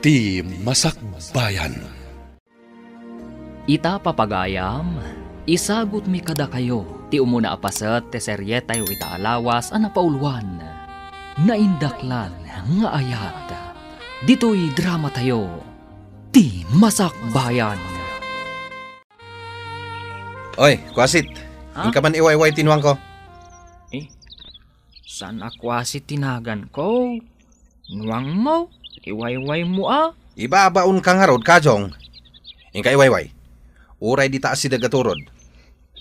Ti Masakbayan. Ita papagayam, isagot mi kada kayo, ti umuna apasat te serye tayo ita alawas ana pauluan. Naindaklan nga ayat, dito'y drama tayo, Ti Masakbayan. Oy, kwasit. Ha? Ingka man iwayway tinuang ko. San ako si tinagan ko? Nuwang mo, iwayway mo ah. Ibabaon kang harod, kajong. Ingka iwayway. Uray di taas si dagaturod.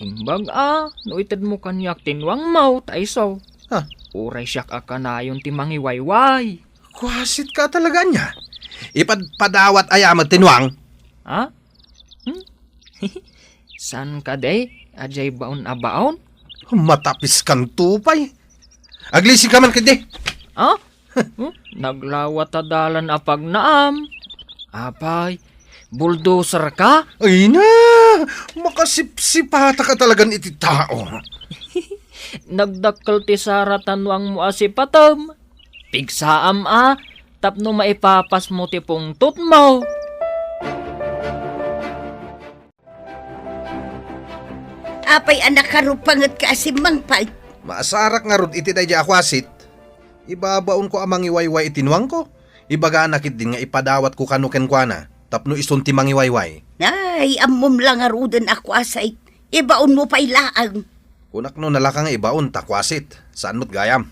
Imbag no itad mo kanyak tinuang mo, taiso. Ha? Uray siyak akanayon ti mangiwayway. Kwasit ka talaga niya. Ipadpadawat ayamat tinuang. Ha? San ka day? Ajay baon abaon? Matapis kang tupay. Aglisi ka man kadi. Ha? Naglawat adalan apag naam. Apay, bulldozer ka? Ay na, makasipsipata ka talagan iti tao. Nagdakkel ti Sara tanwang mo asipatam. Pigsaam tapno maipapas mo ti pungtot mo. Apay anak karupangat ka asimang pay. Maasarak nga rod iti day di akwasit. Ibabaon ko amang iwayway itinuang ko. Ibaga nakit din nga ipadawat ko kanuken kwa na. Tapno isunti mangiwayway. Ay, amom lang arudan ako asay. Ibaon mo pa'y laang. Kunak no nalaka nga ibaon takwasit. Saan mo't gayam?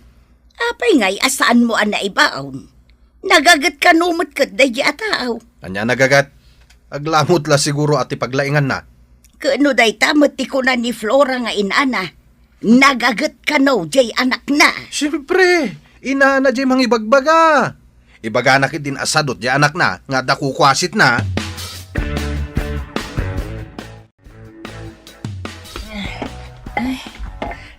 Apay ngay, asaan mo ana ibaon? Nagagat ka numot kat day atao. Anya nagagat. Aglamot la siguro at ipaglaingan na. Kano day tamot ti ko na ni Flora nga inana. Nagagat ka no, jay anak na. Siyempre, ina na jay mang ibagbaga. Ibaga nakit din asadot jay anak na, nga dakukwasit na.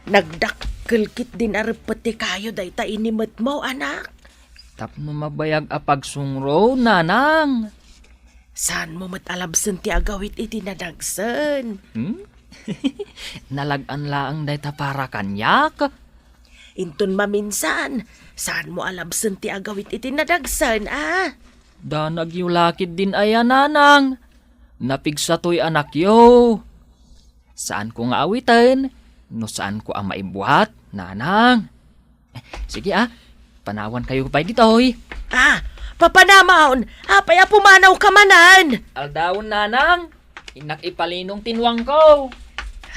Nagdakkelkit din arepete kayo day ta inimet mo, anak. Tapno mabayag apag sungro, nanang. Saan mo matalabsan ti agawit iti nadagsan? Nalagan laang day ta para kanyak. Inton maminsan, saan mo alabsan ti agawit iti nadagsan, Da nagyulakid din aya nanang. Napigsa to'y anak yo. Saan ko nga awitin? No saan ko ang maibuhat, nanang? Sige panawan kayo pa ditoy. Papanamaon, apaya pumanaw ka manan. Aldawon nanang, inak ipalinong tinwang ko.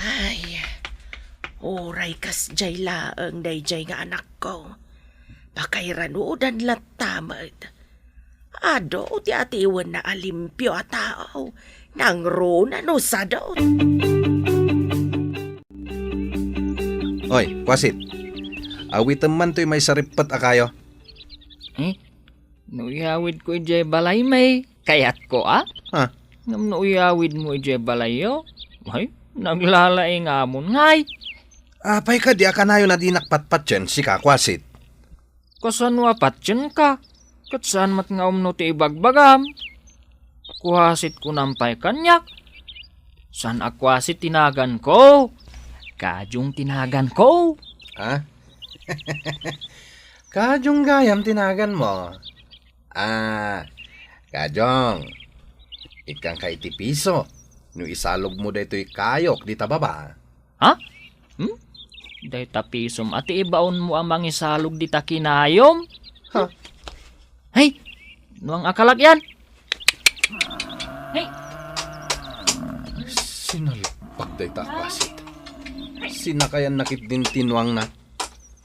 Ay, oray kas jay laang day jay nga anak ko. Pakairanudan latamad. Ado ti atiwan na alimpyo a tao. Nang rona no sado. Oy, kwasit. Awitan man to'y may saripot akayo. Nuyawid ko ije balay may. Kayat ko Ha? Ngam nuyawid mo ije balay yo. Ay, naglalaing amon ngay. Apay ka di akanayo na dinakpatpat dyan si kakwasit. Kasan wapat dyan ka? Katsaan mat nga umno ti ibagbagam. Kuhasit ko nampay kanyak. San akwasit tinagan ko? Kajong tinagan ko. Ha? Kajong gayam tinagan mo. Kajong. Ikang ka iti piso. No isalog mo daytoy kayok di tababa. Ha? Day tapisom at ibaon mo ang mangisalog di takinayom? Ha? Hey! Nuang akalak yan! Hey! Sinalpak day takwasit. Sinakayan nakit din tinuang na.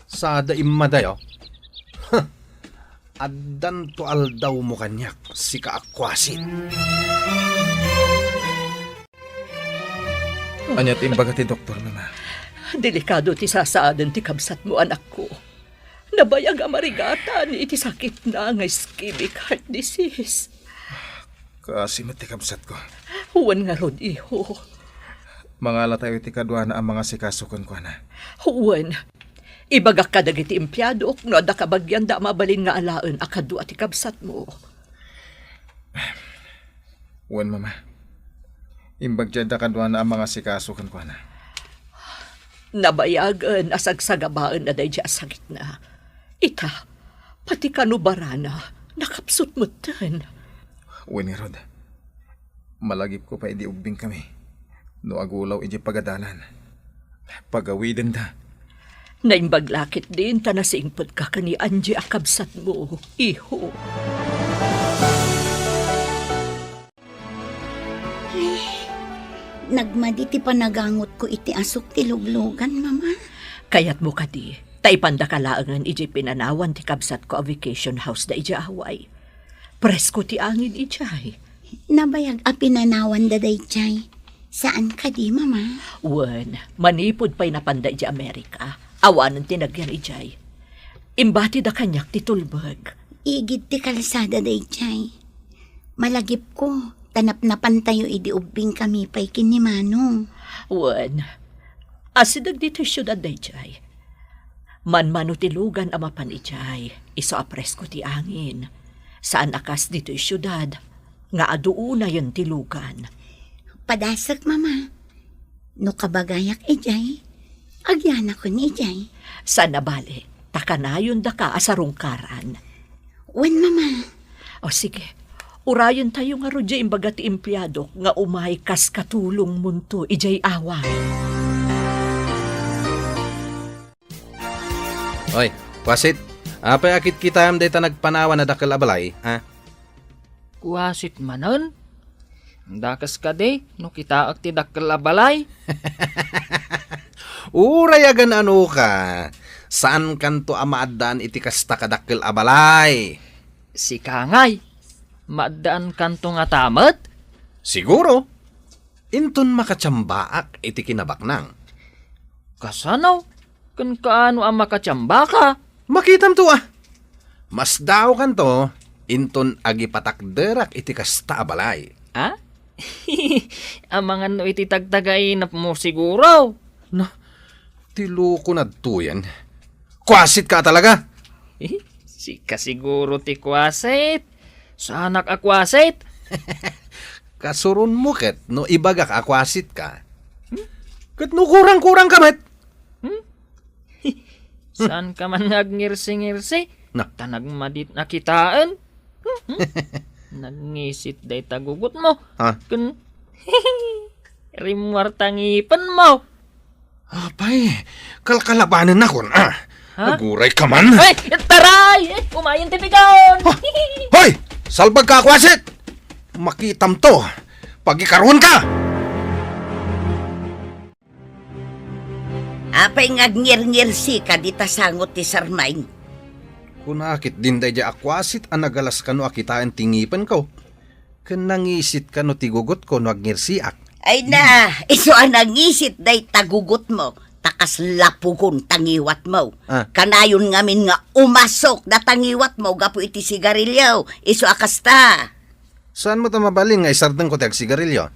Sada imadayo. Addan to aldaw mo kanyak si kaakwasit. Anya timbaga ti doktor, mama. Delikado ti sasaadan ti kabsat mo, anak ko. Nabayag amarigatan iti sakit na nga ischemic heart disease. Kasi matikabsat ko. Huwan nga rod, iho. Mangala tayo ti kadwa na ang mga sikasukon ko na. Huwan. Ibagak ka dagiti empleyado no ada kabagyan da mabalin nga alaan akadwa ti kabsat mo. Huwan, mama. Imbag dyan da kadwa na ang mga sikasukon ko na. Nabayagan asagsagabaan na day sakit na. Ita, pati kanubarana, nakapsut mo tan. Uwin nga rod. Malagip ko pa idi ubing kami. No agulaw iji pagadalan. Pagawiden ta. Naimbaglakit din ta nasingpot ka kani Angie akabsat mo, iho. Nagmaditi pa nagangot ko iti asok ti luglugan, mama. Kayat mo kadi, taipanda kalaangan iji pinanawan ti kabsat ko a vacation house da iji away. Presko ti angin ijay. Nabayag a pinanawan daday chay. Saan ka di, mama? Wen, manipod pa'y napanda iji Amerika. Awanan tinagyan ijay. Imbati da kanyak ti tulbag. Igid ti kalsada day chay. Malagip ko, tanap-napan tayo idi ubing kami pa'y kinimano. Wen, asidag dito syudad da ijay. Manmano ti lugan amapan ijay. Iso apres ko ti angin. Saan akas dito syudad. Nga aduuna yun ti lugan. Padasak, mama. No kabagayak ijay, agyan ako ni ijay. Saan nabali? Takanayon da ka asarungkaran. Wen, mama. O sige, urayon tayo nga rodya imbaga ti empleyado nga umay kas katulong munto ijay away. Oy, kwasit. Apay akit kita am dayta nagpanawan na dakkel abalay, ha? Kuwasit manon. Dakas ka de, no kita ak ti dakkel a balay. Urayagan ano ka? Saan kanto amaadaan iti kasta kadakkel abalay? Si Kangay, maadaan kanto nga tamat. Siguro. Inton makatsambaak iti kinabaknang. Kasanaw, kan kaano ang makatsamba ka? Makitam to ah. Mas daw kanto, inton agipatakderak iti kasta abalay. Ha? Ang mga no iti tagtagay na mo siguro. Na, tiluko na tuyan. Kwasit ka talaga. Si kasiguro ti kwasit. Sanak akwasit. Kasurun mo ket, no ibagak akwasit ka. Ket no kurang-kurang kamet. Saan ka man ngirsi-ngirsi? Na. Tanag madit nakitaan. Nagngisit day tagugot mo. Ha? Kun rimwar tangipan mo. Apay, kalkalabanan na kon, ah. Ha? Naguray ka man. Ay, taray! Kumain tipigaon! Hoy! Salbag ka, kwasit! Makitam to. Pagikaroon ka! Apay ngagngir-ngir si ka di tasangot ti sarmain. Kunakit din day ja akwasit ang nagalas ka no akitaan tingipan ko. Kanangisit ka no tigugot ko no agngirsiak. Ay na, iso ang nangisit day tagugot mo. Takas lapugon tangiwat mo. Ah. Kanayon ngamin nga umasok na tangiwat mo gapu iti sigarilyo. Iso akasta. Saan mo ta mabalin nga isardeng ko tag sigarilyo?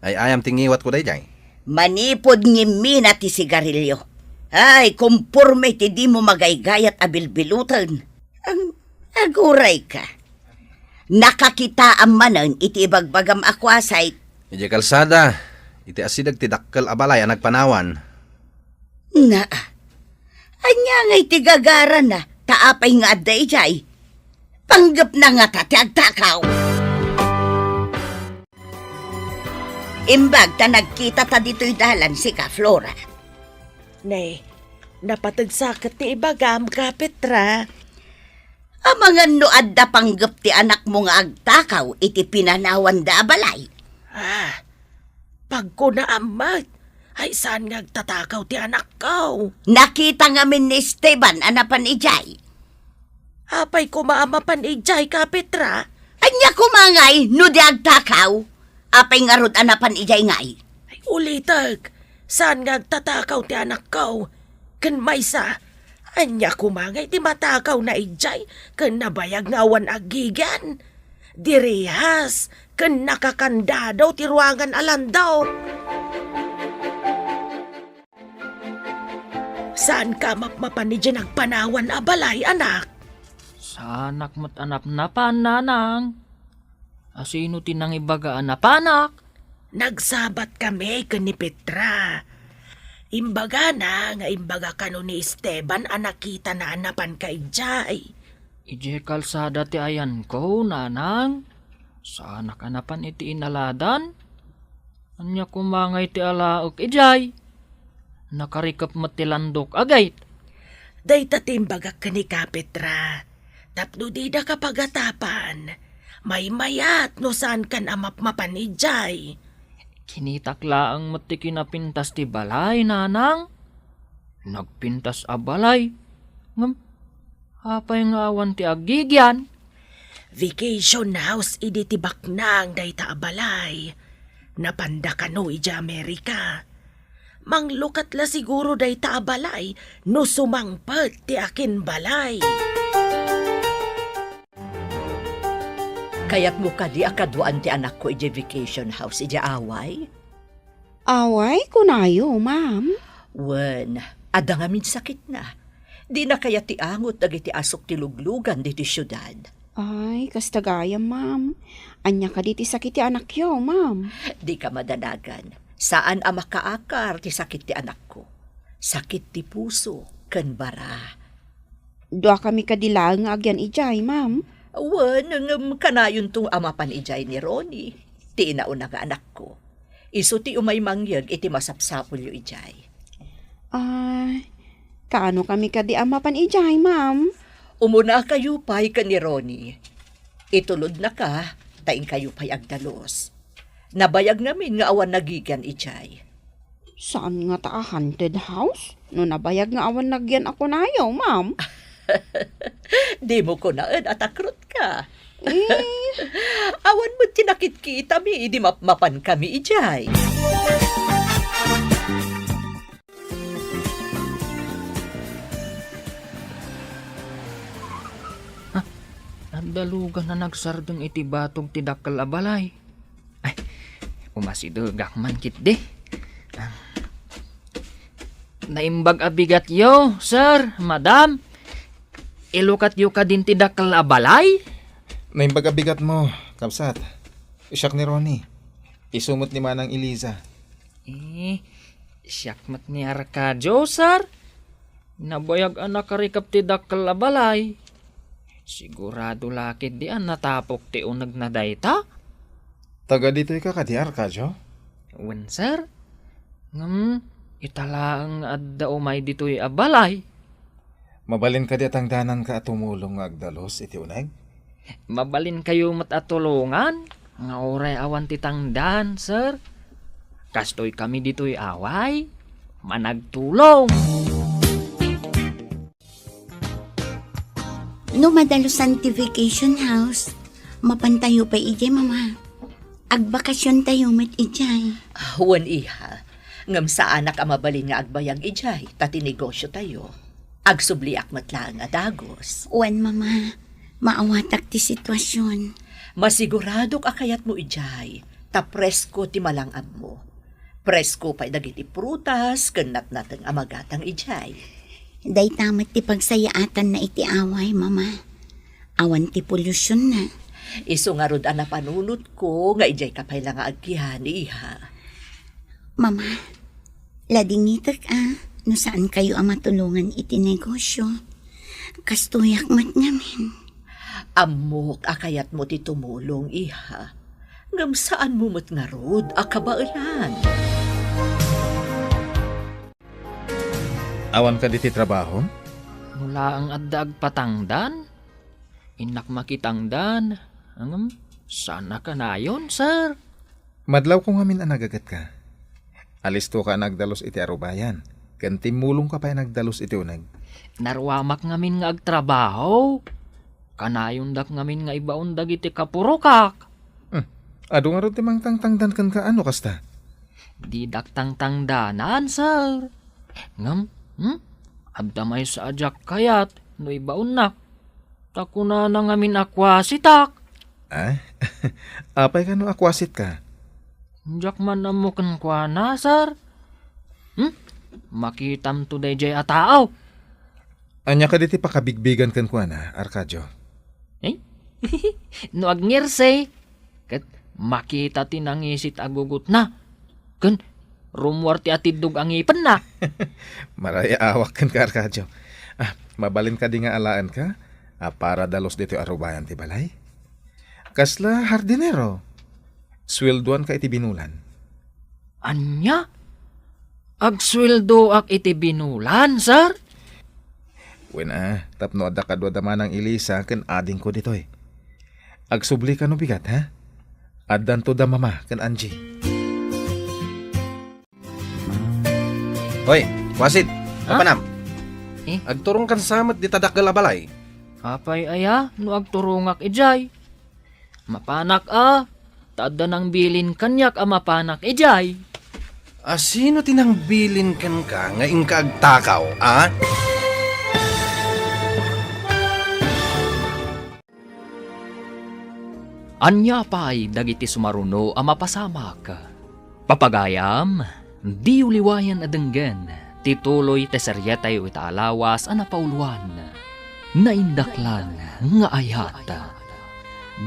Ay ayam tingiwat ko day jay. Manipod ngimi na ti sigarilyo. Ay, kumpurme ti di mo magaygayat abilbilutan. Ang aguray ka. Nakakita ang manan iti ibagbagam akwasay. Ije kalsada, iti asidag ti dakkel abalay ang nagpanawan. Na, anya nga iti gagaran na, taapay nga adday jay. Panggap na nga ta ti agtakaw. Imbag ta nagkita ta dito'y dalan si ka Flora. Nay, napatagsakit ti ibagam ka, Petra. Ang mga noad da panggap ti anak mo nga agtakaw iti pinanawan da balay. Ah, pag ko naamat, ay saan nga tatakaw ti anak ko? Nakita ngamin ni Esteban anapan ijay. Apay ko maamapan ijay ka, Petra. Anya kumangay no di agtakaw. Apay nga rod anapan ijay ngay. Ay ulitag, saan nga tatakaw ti anak ko? Kan maysa, anya kumangay ti matakaw na ijay, kan nabayag nga awan agigan. Direhas, kan nakakandadaw ti ruangan alandaw. Saan ka mapmapan ni dyan nagpanawan abalay, anak? Sanak mo't anap na pananang. Asino tinang ibaga anapanak? Nagsabat kami kan ni Petra. Imbaga na nga imbaga kano ni Esteban anakita na anapan kay Jay. Ije kalsada ti ayan ko, nanang. Saan nakanapan iti inaladan? Anya kumangay ti alaok ijay. Nakarikap matilandok agayt. Day tatimbagak ka ni Kapitra. Tapno di da kapagatapan. May mayat no saan kan amapmapan ijay. Kinitakla ang mati kinapintas ti balay, nanang. Nagpintas a balay. Ngam, hapay nga awan ti agigyan. Vacation house idi tibak nang day taabalay. Napanda ka no ija Amerika. Manglukat la siguro day taabalay no sumangpet ti akin balay. Kaya't mo kadi akadwaan ti anak ko iji vacation house iji away? Away, kunayo, ma'am. Wen, ada nga min sakit na. Di na kaya ti angot dagiti asok ti luglugan diti syudad. Ay, kastagaya, ma'am. Anya ka di ti sakit ti anak yo, ma'am. Di ka madanagan. Saan ang makaakar ti sakit ti anak ko? Sakit ti puso, ken bara. Dua kami kadilang nga agyan ijay, ma'am. Wen, kanayon tong amapan ijay ni Ronnie. Ti inauna nga anak ko. Isu ti umay mangyag iti masapsapol yu ijay. Ay, kaano kami kadi amapan ijay, ma'am? Umuna kayo pa'y ka ni Ronnie. Itulod na ka, taing kayo pa'y agdalos. Nabayag namin nga awan nagigyan ijay. Saan nga ta haunted house? No nabayag nga awan nagyan ako nayo, ma'am. Di mo ko naan at akrot ka. Awan mo tinakit kita mi, di mapan kami ijay. Nagdalugan na nagsardong iti batog ti dakkel a balay. Ay, umasidugak man kit de. Naimbag abigat yo, sir, madam. Ilukat yu ka din ti dakkel a balay? Naimbag bigat mo, kapsat. Isyak ni Ronnie. Isumot ni Manang Eliza. Siyakmat ni Arcadio, sir. Nabayag anak karikap ti dakkel a balay. Sigurado lakit di an natapok ti unag na dayta? Taga dito'y ka kadi Arcadio? Wen, sir. Italaang adda umay dito'y a balay. Mabalin ka di atang danan ka at tumulong nga agdalos iti unag? Mabalin kayo matatulungan. Nga oray awan titangdan, sir. Kastoy kami dito'y away. Managtulong. No madalusan ti vacation house, mapantayo pa ijay, mama. Agbakasyon tayo met ijay. Wan iha, ngam sa anak ang mabalin nga agbayang ijay, tati negosyo tayo. Agsubliak matlang nga dagos. Wan, mama. Maawatak ti sitwasyon. Masigurado ka kayat mo ijay, ta presko ti malangab mo. Presko pa'y dagiti prutas, kanat natang amagatang ijay. Day tamat ti pagsayaatan na iti away, mama. Awan ti polusyon na. Isu nga rod ana panunot ko, nga ijay kapay lang nga agkihan, iha. Mama, ladingitak no saan kayo ang matulungan iti negosyo. Kastuyak mat namin. Amok akayat mo ti tumulong, iha. Ngam saan mo mat nga rod, akabailan. Awan ka diti trabaho? Mula ang adda agpatangdan. Inak makitangdan. Sana ka na yon, sir. Madlaw ko ngamin anagagat ka. Alisto ka nagdalos iti arubayan. Kantimulong ka pa nagdalos iti unag. Narwamak ngamin nga agtrabaho. Kanayon dak ngamin nga ibaundag iti kapurokak. Ado nga ron timang tangtangdan kan ka ano kasta? Di dak tangtangdanan, sir. Ngam, abdamay sa ajak kayat, no ibaunak. Takuna na ngamin akwasitak. Apay ka no akwasit ka? Jak man amukan kwa na, sir. Makitam to day jay ataaw. Anya ka diti pakabigbigan kan kwa na, Arcadio? No agngirse. Kat makita tinangisit agugut na. Kan rumwar ti atidug ang ipen na. Maraya awak kan ka, Arcadio. Mabalin ka di nga alaan ka? Para dalos dito arubayan ti balay? Kasla hardinero. Sweldoan ka iti binulan. Anya? Agsweldo ak iti binulan, sir? Wen tapno adda kadwa daman ang Elisa ken ading ko ditoy. Agsubli ka no bigat, ha? Addan to da mama ken Angie. Hoy, wasit, papanam. Eh? Agturong kan samet di tadakkel a balay. Apay aya, no agturungak ijay. Mapanak tada nang bilin kanyak a mapanak ijay. Sino tinang bilin ken ka nga ingka agtakaw, a? Anya pa'y dagiti sumaruno a mapasamak. Papagayam, di uliwayan adenggen, tituloy teseryetay itaalawas a napauluan. Naindaklan nga ayat.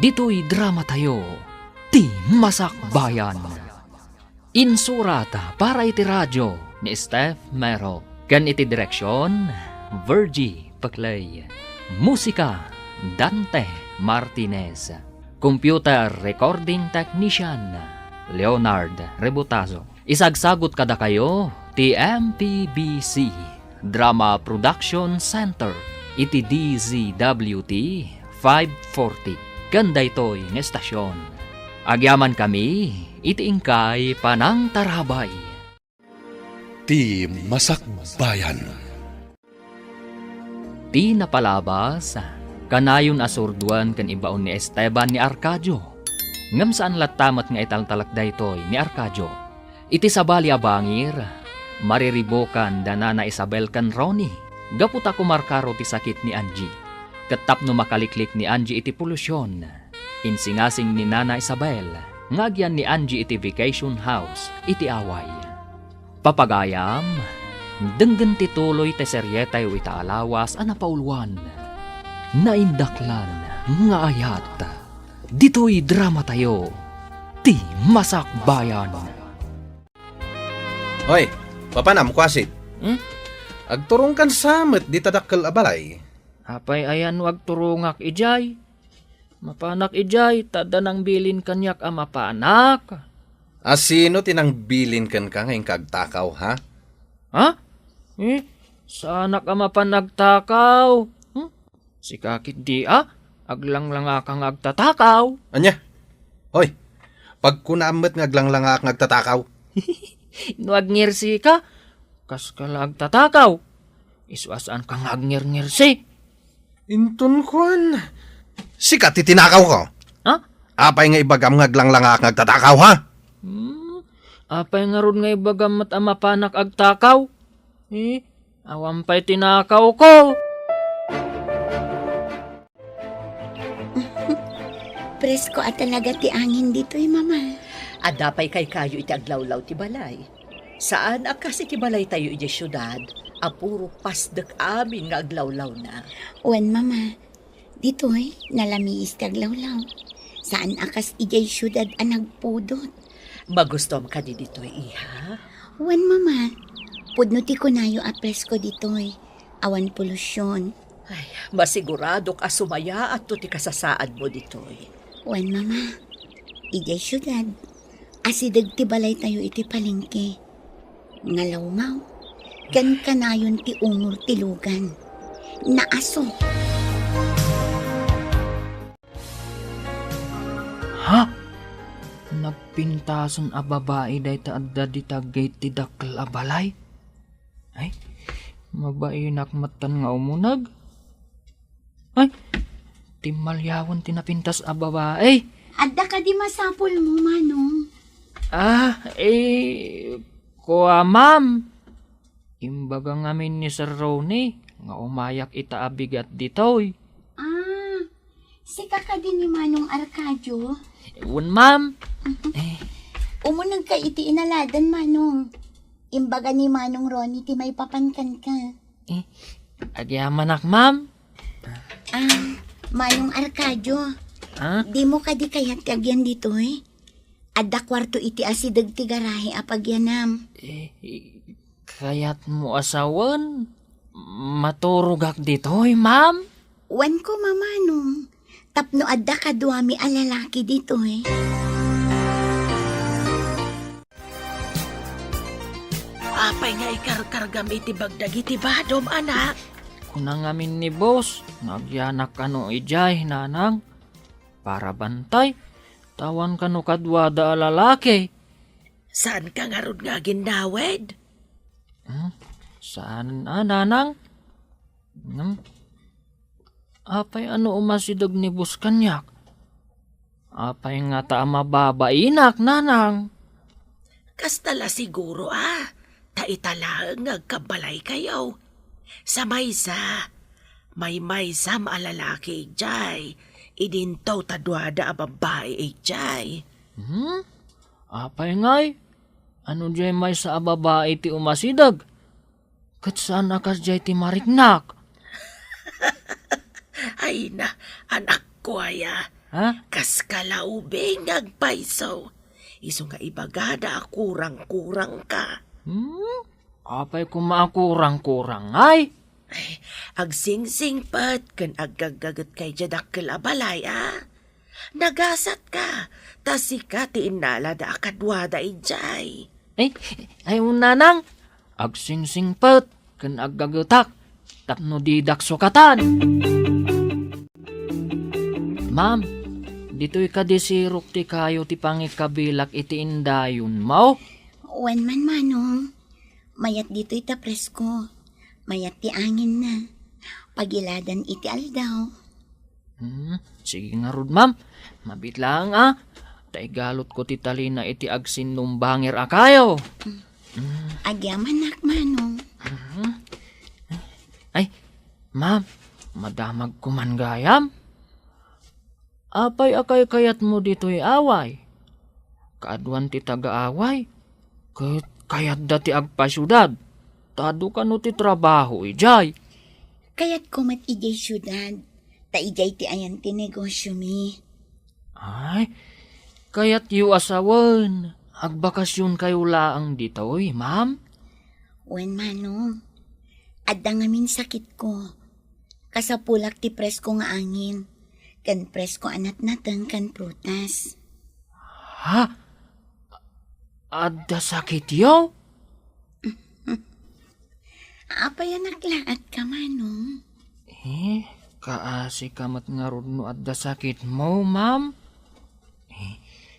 Dito'y drama tayo, ti Masakbayan. Insurata para iti radyo ni Steph Mero. Kan iti direksyon, Virgie Paclay. Musika, Dante Martinez. Computer Recording Technician, Leonard Rebutazo. Isagsagot kada kayo, TMPBC Drama Production Center, iti DZWT 540. Ganda ito'y ng estasyon. Agyaman kami, iti ingkay panang tarabay. Ti Masakbayan. Ti napalabas, kanayon asurduan kan ibaon ni Esteban ni Arcadio. Ngam saan latamat nga italtalak daytoy ni Arcadio. Iti sabali abangir, mariribokan danana Isabel kan Ronnie. Gaputa kumarkaro ti sakit ni Angie. Katap no makaliklik ni Angie iti polusyon. Insingasing ni Nana Isabel, ngagyan ni Angie iti vacation house, iti away. Papagayam, denggen tituloy te seryetay itaalawas a napauluan. Naindaklan nga ayat. Dito'y drama tayo, ti Masakbayan. Hoy, papanam kwasit. Hmm? Agturong kan samet di tadakkel a balay. Apay ayan wag turungak ijay. Mapanak ijay, tada nang bilin kanyak a mapanak. Sino tinang bilin ken ka nga ingka agtakaw, ha? Ha? Sa anak a mapanagtakaw. Si kakit di aglang-lang akang agtatakaw. Anya? Hoy, pag kunaamet nga aglang-lang ak nagtatakaw. Nuag ngirsi ka, kas ka lang agtatakaw. Iswasaan kang agngir-ngirsi. Intun kuan. Sikat titinakaw ko. Ha? Apay nga ibagam nga aglang-lang ak nagtatakaw, ha? Apay nga ron nga ibagamat ang mapanak agtakaw. Awampay tinakaw ko. Presko at talaga ti angin dito'y mama. Adapay kay kayo iti aglawlaw ti balay. Saan akas iti balay tayo iti syudad, apuro pasdak amin nga aglawlaw na. Wen mama, dito'y nalamiis taglawlaw. Saan akas ijay syudad ang nagpudot. Magustom ka di dito'y iha? Wen mama, pudno ti kunayo a presko dito'y. Awan polusyon. Ay, masigurado ka sumaya at to ti kasasaad mo dito'y. Wen mama, ijay syudad. Asidag ti balay tayo iti palengke. Ngalawmaw, kan kanayon ti umur ti lugan. Naaso. Ha? Nagpintason a babae day ta adda di tagay ti dakkel a balay? Ay, mabainak matan nga umunag. Ay, timalyawan tinapintas a babae. Adda ka di masapol mo, manong. Kuha ma'am. Imbaga ngamin ni Sir Ronnie, nga umayak itaabigat ditoy. Si kaka din ni Manong Arcadio. Ewan ma'am. Umunag ka iti inaladan, Manong. Imbaga ni Manong Ronnie ti may papankan ka. Agyamanak ma'am. Manong Arcadio. Di mo ka di kayat kagyan dito Adda kwarto iti asidag ti garahe apagyanam. Kayat mo asawan? Maturugak ditoy ma'am? Wan ko mamanong. Tapno adda kaduami a lalaki dito eh. Apay nga ikarkargam iti bagdag iti badom, anak. Kunang amin ni boss, nagyanak kano ijay, nanang. Para bantay, tawan kano kadwada a lalaki. Saan ka nga rod nga gindawed? Saan nanang? Apay ano umasidag ni boss kanyak? Apay nga ta mababainak, nanang. Kastala siguro taitala ngagkabalay kayo. Sa maysa, may maysa maalalaki jay. Idintaw tadwada a babae jay. Apay ngay, ano jay may sa babae ti umasidag? Kat saan akas jay ti mariknak? Ay na, anak ko aya. Ha? Kas kalaubing ngagpaiso. Iso nga ibagada kurang-kurang ka. Apay kumakurang-kurang ay. Agsingsing pat kan agagagat kay jadakkel abalay Nagasat ka, tasi ka ti inala da akadwada ijay. Ay nanang. Agsingsing pat, kan agagatak, tapno didak sukatan. Ma'am, dito'y kadisirok ti kayo ti pangikabilak iti indayon mo. Wan man manong. Mayat dito'y ta presko. Mayat ti angin na. Pagiladan iti aldaw. Sige nga rod, ma'am. Mabit lang Taigalot ko ti talina iti agsin numbangir akayo. Agyaman nak manong. Ay, ma'am, madamag kumanggayam. Apay akay kayat mo dito'y away. Kaadwan ti taga-away. Kayat dati agpasyudad. Tado ka no ti trabaho ijay. Kaya't kumat ijay syudad. Ta ijay ti ayan ti negosyo mi. Ay, kayat yu asawan. Agbakasyon kayo laang dito'y, ma'am. Wan manong. Adda ngamin sakit ko. Kasapulak ti presko nga angin. Kan presko anat nateng kan prutas. Ha? Adda sakit yo? Apa yan naglaat ka manong? Kaasi kamat nga rod no adda sakit mo, ma'am?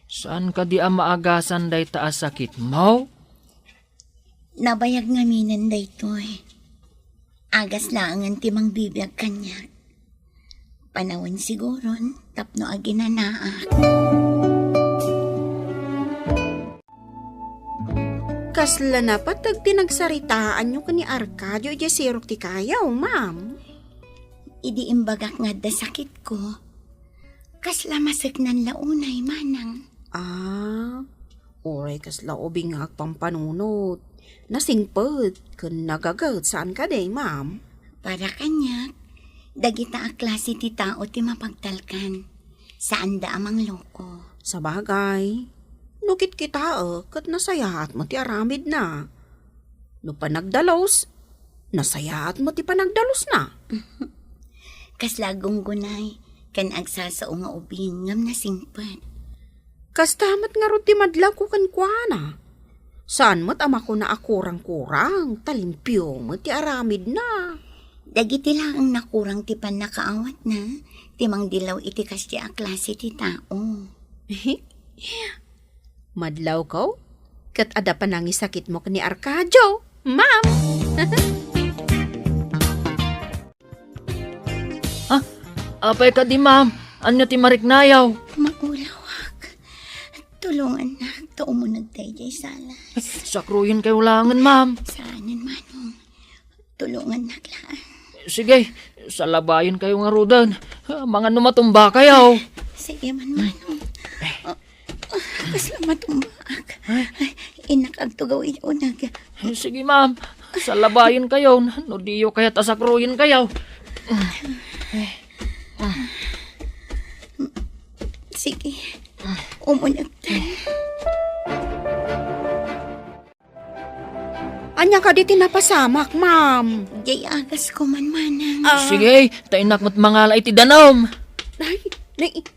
Saan ka di maagasan day taas sakit mo? Nabayag ngaminan daytoy. Agas laangan timang bibiyag kanya. Panawan siguron, tapno aginanaak. Kasla na patag tinagsaritaan nyo ka ni Arcadio iti sirok ti kayaw, ma'am. Idi imbagak nga da sakit ko. Kasla masagnan launay manang. Oray kasla obingag pampanunot. Nasingpet, kun nagagat saan ka day, ma'am? Para kanya, dagita a klase ti tao ti mapagtalkan. Saan da amang loko? Sa bagay, nukit kita kat nasayaat mo ti aramid na. No panagdalos, nasayaat mo ti panagdalos na. Kaslagong gunay, kan agsasao nga ubing ngam na singpet. Kastamat nga ro ti madlaw ko kan kuana. Saan mo't ama ko na akurang-kurang, talimpyo mo ti aramid na. Dagiti lang ang nakurang ti pan nakaawat na, timang dilaw iti kas ti a klase ti tao. Madlaw ko? Kat ada pa nang isakit mo ni Arcadio, ma'am. Apay ka di, ma'am. Anya ti mariknayaw? Maulawak. Tulungan na, tao mo nagtayjay sala. Sakruyin kayo langan, ma'am. Saanan manong, tulungan na klaan. Sige, salabayin kayo nga rudan. Mga numatumba kayo. Sige man manong. Kasla matumbak. Inakagtugaw unag. Sige, ma'am. Salabayin kayo. No diyo kaya tasakruyin kayo. Sige, umunag tayo. Anya ka di tinapasamak, ma'am. Jay agas ko man manang. Sige, tainak mo't mga iti danom. Ay,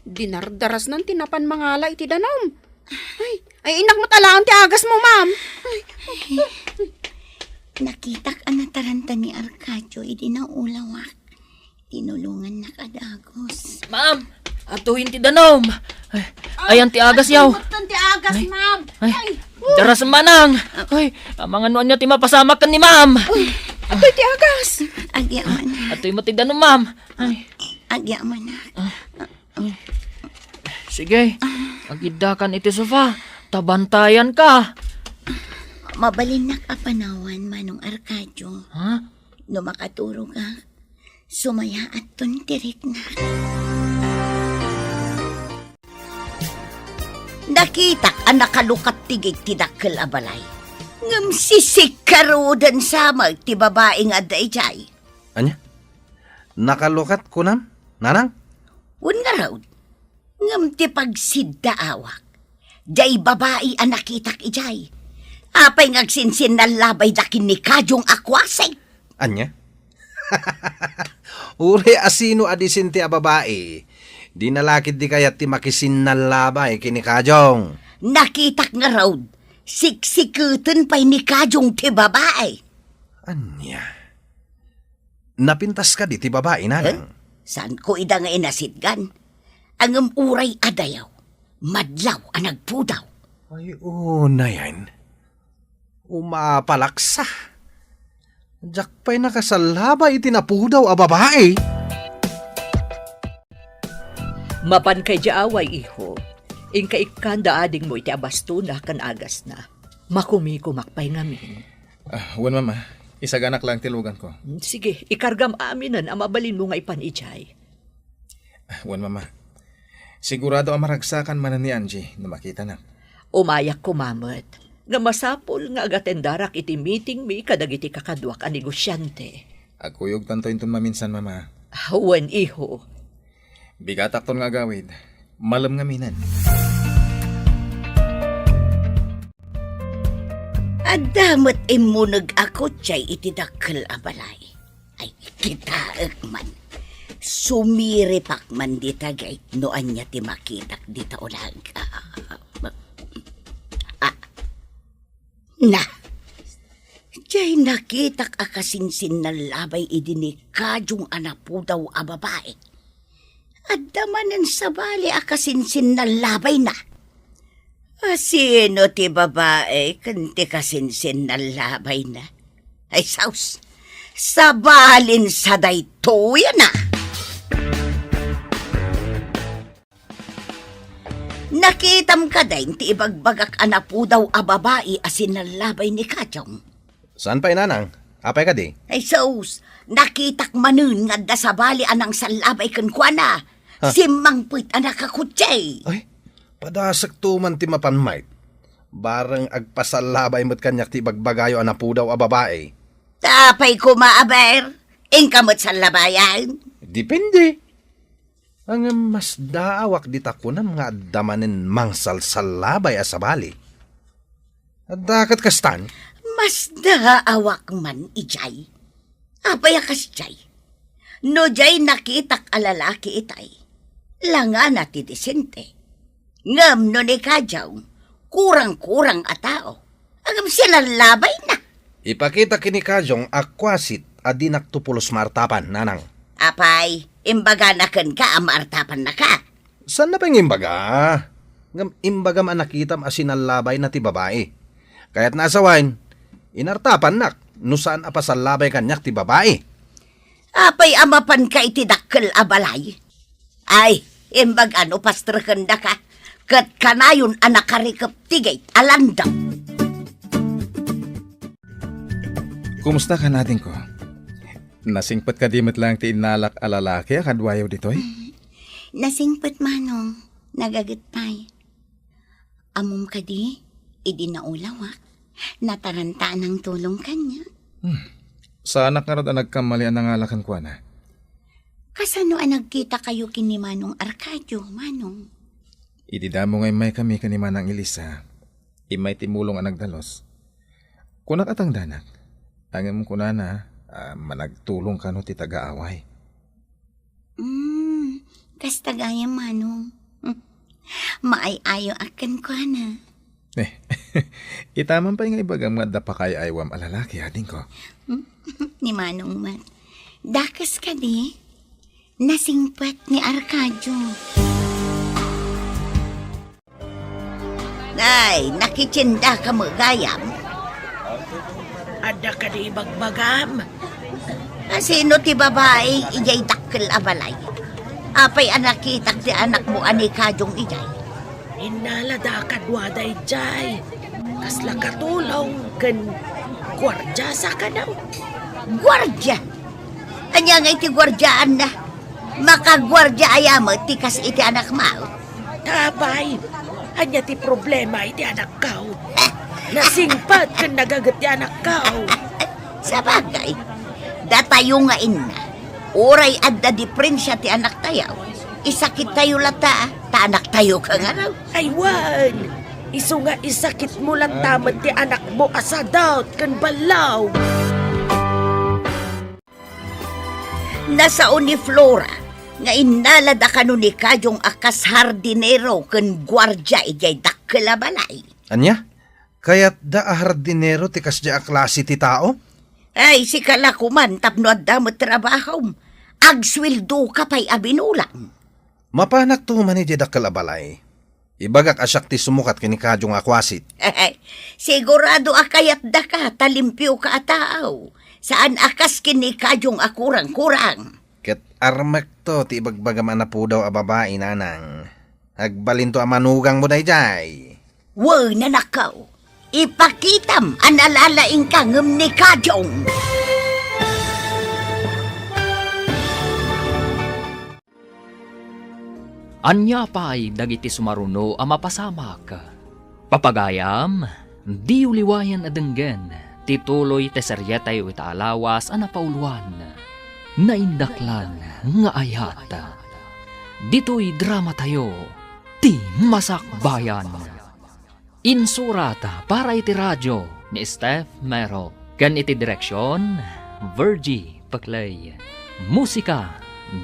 Dinardaras ng tinapan mangala iti danom. Ay inak mo talaan ti agas mo, ma'am. Nakitak ang nataranta ni Arcadio, idi na ulawak. Tinulungan na kadagos. Ma'am, atuhin ti danom. Ayan ti agas yaw. Ti agas, ma'am. Ay, daras manang. Ay, mga nuan niya ti mapasamak kan ni ma'am. Atoy ti agas. Agya manak. Atoy mo ti danom, ma'am. Ay, Agya manak. sige. Agidakan iti sofa. Tabantayan ka. Mabalinak a panawan, Manong Arcadio. Ha? No makaturo ka, sumaya at tuntirik na. Nakitak ang nakalukat tigig ti dakkel a balay. Ngam sisikarudan sa ti babae nga dayjay. Anya? Nakalukat ko nam? Nanang? Un nga raw, ngam ti pagsidda awak. Jay babae ang nakitak ijay. Apay ngagsinsin na labay dakin ni Kadyong akwasay. Anya? Uri asino adisin ti a babae. Di nalakit di kayat ti makisin na labay kini Kadyong. Nakitak nga raw, siksikutan pa'y ni Kadyong ti babae. Anya? Napintas ka di ti babae, nanang? Saan ko ida nga inasidgan? Ang uray adayaw, madlaw ang nagpudaw. Ay, na yan. Umapalaksa. Diyak pa'y nakasalaba itinapudaw a babae. Mapan kay jaaway, iho. Ingka ikanda ading mo iti abastuna kan agas na. Makumikumakpay ngamin. Wan mama, isaganak lang tilugan ko. Sige, ikargam aminan ang mabalin mo nga ipanijay. Wan mama, sigurado ang maragsakan manan ni Angie na makita na. Umayak ko, mamat. Nga masapol nga agatendarak iti meeting mi kadagiti kakadwak a negosyante. Agkuyog tanto inton maminsan mama. Wan, iho. Bigatak ton nga gawid, malam nga minan. Adamat imunag ako tiyay iti dakkel a balay. Ay, kitaak man. Sumiripak man di tagay noan niya ti makitak di taulag. Na, tiyay nakitak akasinsin na labay idini Kadyong anapudaw a babae. At damanan sa bali akasinsin na labay na. Sino ti babae kanti kasinsin na labay na? Ay saus, sa balin sa dayto yan na. Nakitam ka din ti ibagbagak anapudaw a babae asin na labay ni Kadyong. Saan pa'y nanang? Apay ka di? Ay saus, nakitak manun nga da sa bali anang salabay kan kwa na. Simang puit anak kakutsay. Ay, padasak tuman ti mapanmayt. Barang agpasalabay mo't kanyak ti bagbagayo anapudaw a babae. Tapay ko maaber, ingkamot sa labayan. Depende. Ang mas daawak di takunam nga damanin mangsal salabay a sabali. At dakat kastan? Mas daawak man ijay. Apay akas jay. No jay nakitak alalaki itay. Langan na ti disente. Ngam no ni Kadyaw, kurang-kurang a tao. Agam sila labay na. Ipakita kini Kadyong akwasit adi naktupulos martapan, nanang. Apay, imbaga na kan ka, amartapan na ka. Saan na pang imbaga? Ngam imbagam ang nakitam asinalabay na ti babae. Kaya't nasawain, inartapan nak, no saan apasalabay kanyak ti babae. Apay amapan ka iti dakkel abalay. Ay, imbag ano pastrakan da ka. Kat kanayon anak karikap tigay alandam. Kumusta ka natin ko? Nasingpat ka dimit lang ti inalak alalaki akadwayaw ditoy? Nasingpat manong, nagagitpay. Amom ka di, idi na ulawak. Nataranta ng tulong kanya. Sa anak nga rin nagkamali ang nangalakan ko na. Kasano ang nagkita kayo kini Manong Arcadio, Manong? Ididamo ngay may kami kani Manang Elisa. Imay timulong ang nagdalos. Kunak atang danak. Angin mo kunana, managtulong ka no ti taga-away. Kasta gaya manong. Maay-ayo akan ko na. Itaman pa nga ibagang nga dapa kay aywam alalaki, ading ko. Ni Manong Mat. Dakas ka di. Nasingpat ni Arcadio. Ay, nakitsinda ka mo gayam. Ada ka di bagbagam. Sino ti babae ijay dakkel abalay? Apay anak kitak ti anak mo ani kadyong ijay. Inalada ka duwaday jay. Kasla katulong ken gwardya sa kanaw. Gwardya! Anya nga iti gwardyaan na. Makagwardya ayamo ti kas iti anak mao. Tabay, anya ti problema iti anak kao. Nasingpat ken nagagat ti anak kao. Sa bagay, datayo nga inna. Oray adda diferensya ti anak tayaw. Isakit tayo lata, ta anak tayo ka nga raw. Aywan, iso nga isakit mo lang tamat ti anak mo asadot ken balaw. Nasaon ni Flora, nga inalada kanu ni kadyong akas hardinero ken gwardya ijay dakkel a balay. Anya? Kaya't da hardinero ti kasya a klase ti tao? Ay, si kalakuman tapno adda mo trabaho. Agswildo ka pa'y abinulang. Mapanak to man iti dakkel a balay. Ibagak asyak ti sumukat kini kadyong akwasit. Sigurado akayat da ka, talimpyo ka ataaw. Saan akas kini kadyong akurang-kurang. Ket armek to ti ibagbagam anapo daw a babae nanang. Agbalin to a manugang mo dayjay. Wow, nanakaw. Ipakitam ang alalaing kangem ni kadyong. Anya pa'y dagiti sumaruno a mapasamak. Papagayam, di uliwayan adenggen, tituloy teseryetay italawas a napauluan, naindaklan nga ayat. Dito'y drama tayo, ti Masakbayan. Insurata para iti radyo ni Steph Mero, kan iti direksyon, Virgie Paclay. Musika,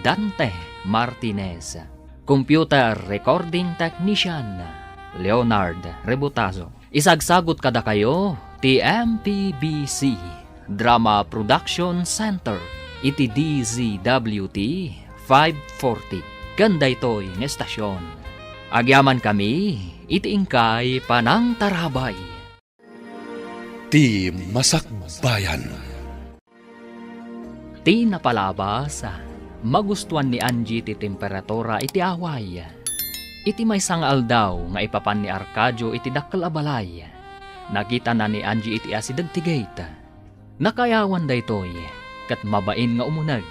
Dante Martinez. Computer Recording Technician, Leonard Rebutazo. Isagsagot kada kayo, TMPBC, Drama Production Center, iti DZWT 540. Ganda ito'y ng estasyon. Agyaman kami, iti ingkay panang tarabay. Ti Masakbayan. Ti napalabas, magustuhan ni Angie ti temperatura iti away. Iti may sangal daw nga ipapan ni Arcadio iti dakkel a balay. Nakita na ni Angie iti asidag ti gate. Nakayawan da ito'y, kat mabain nga umunag.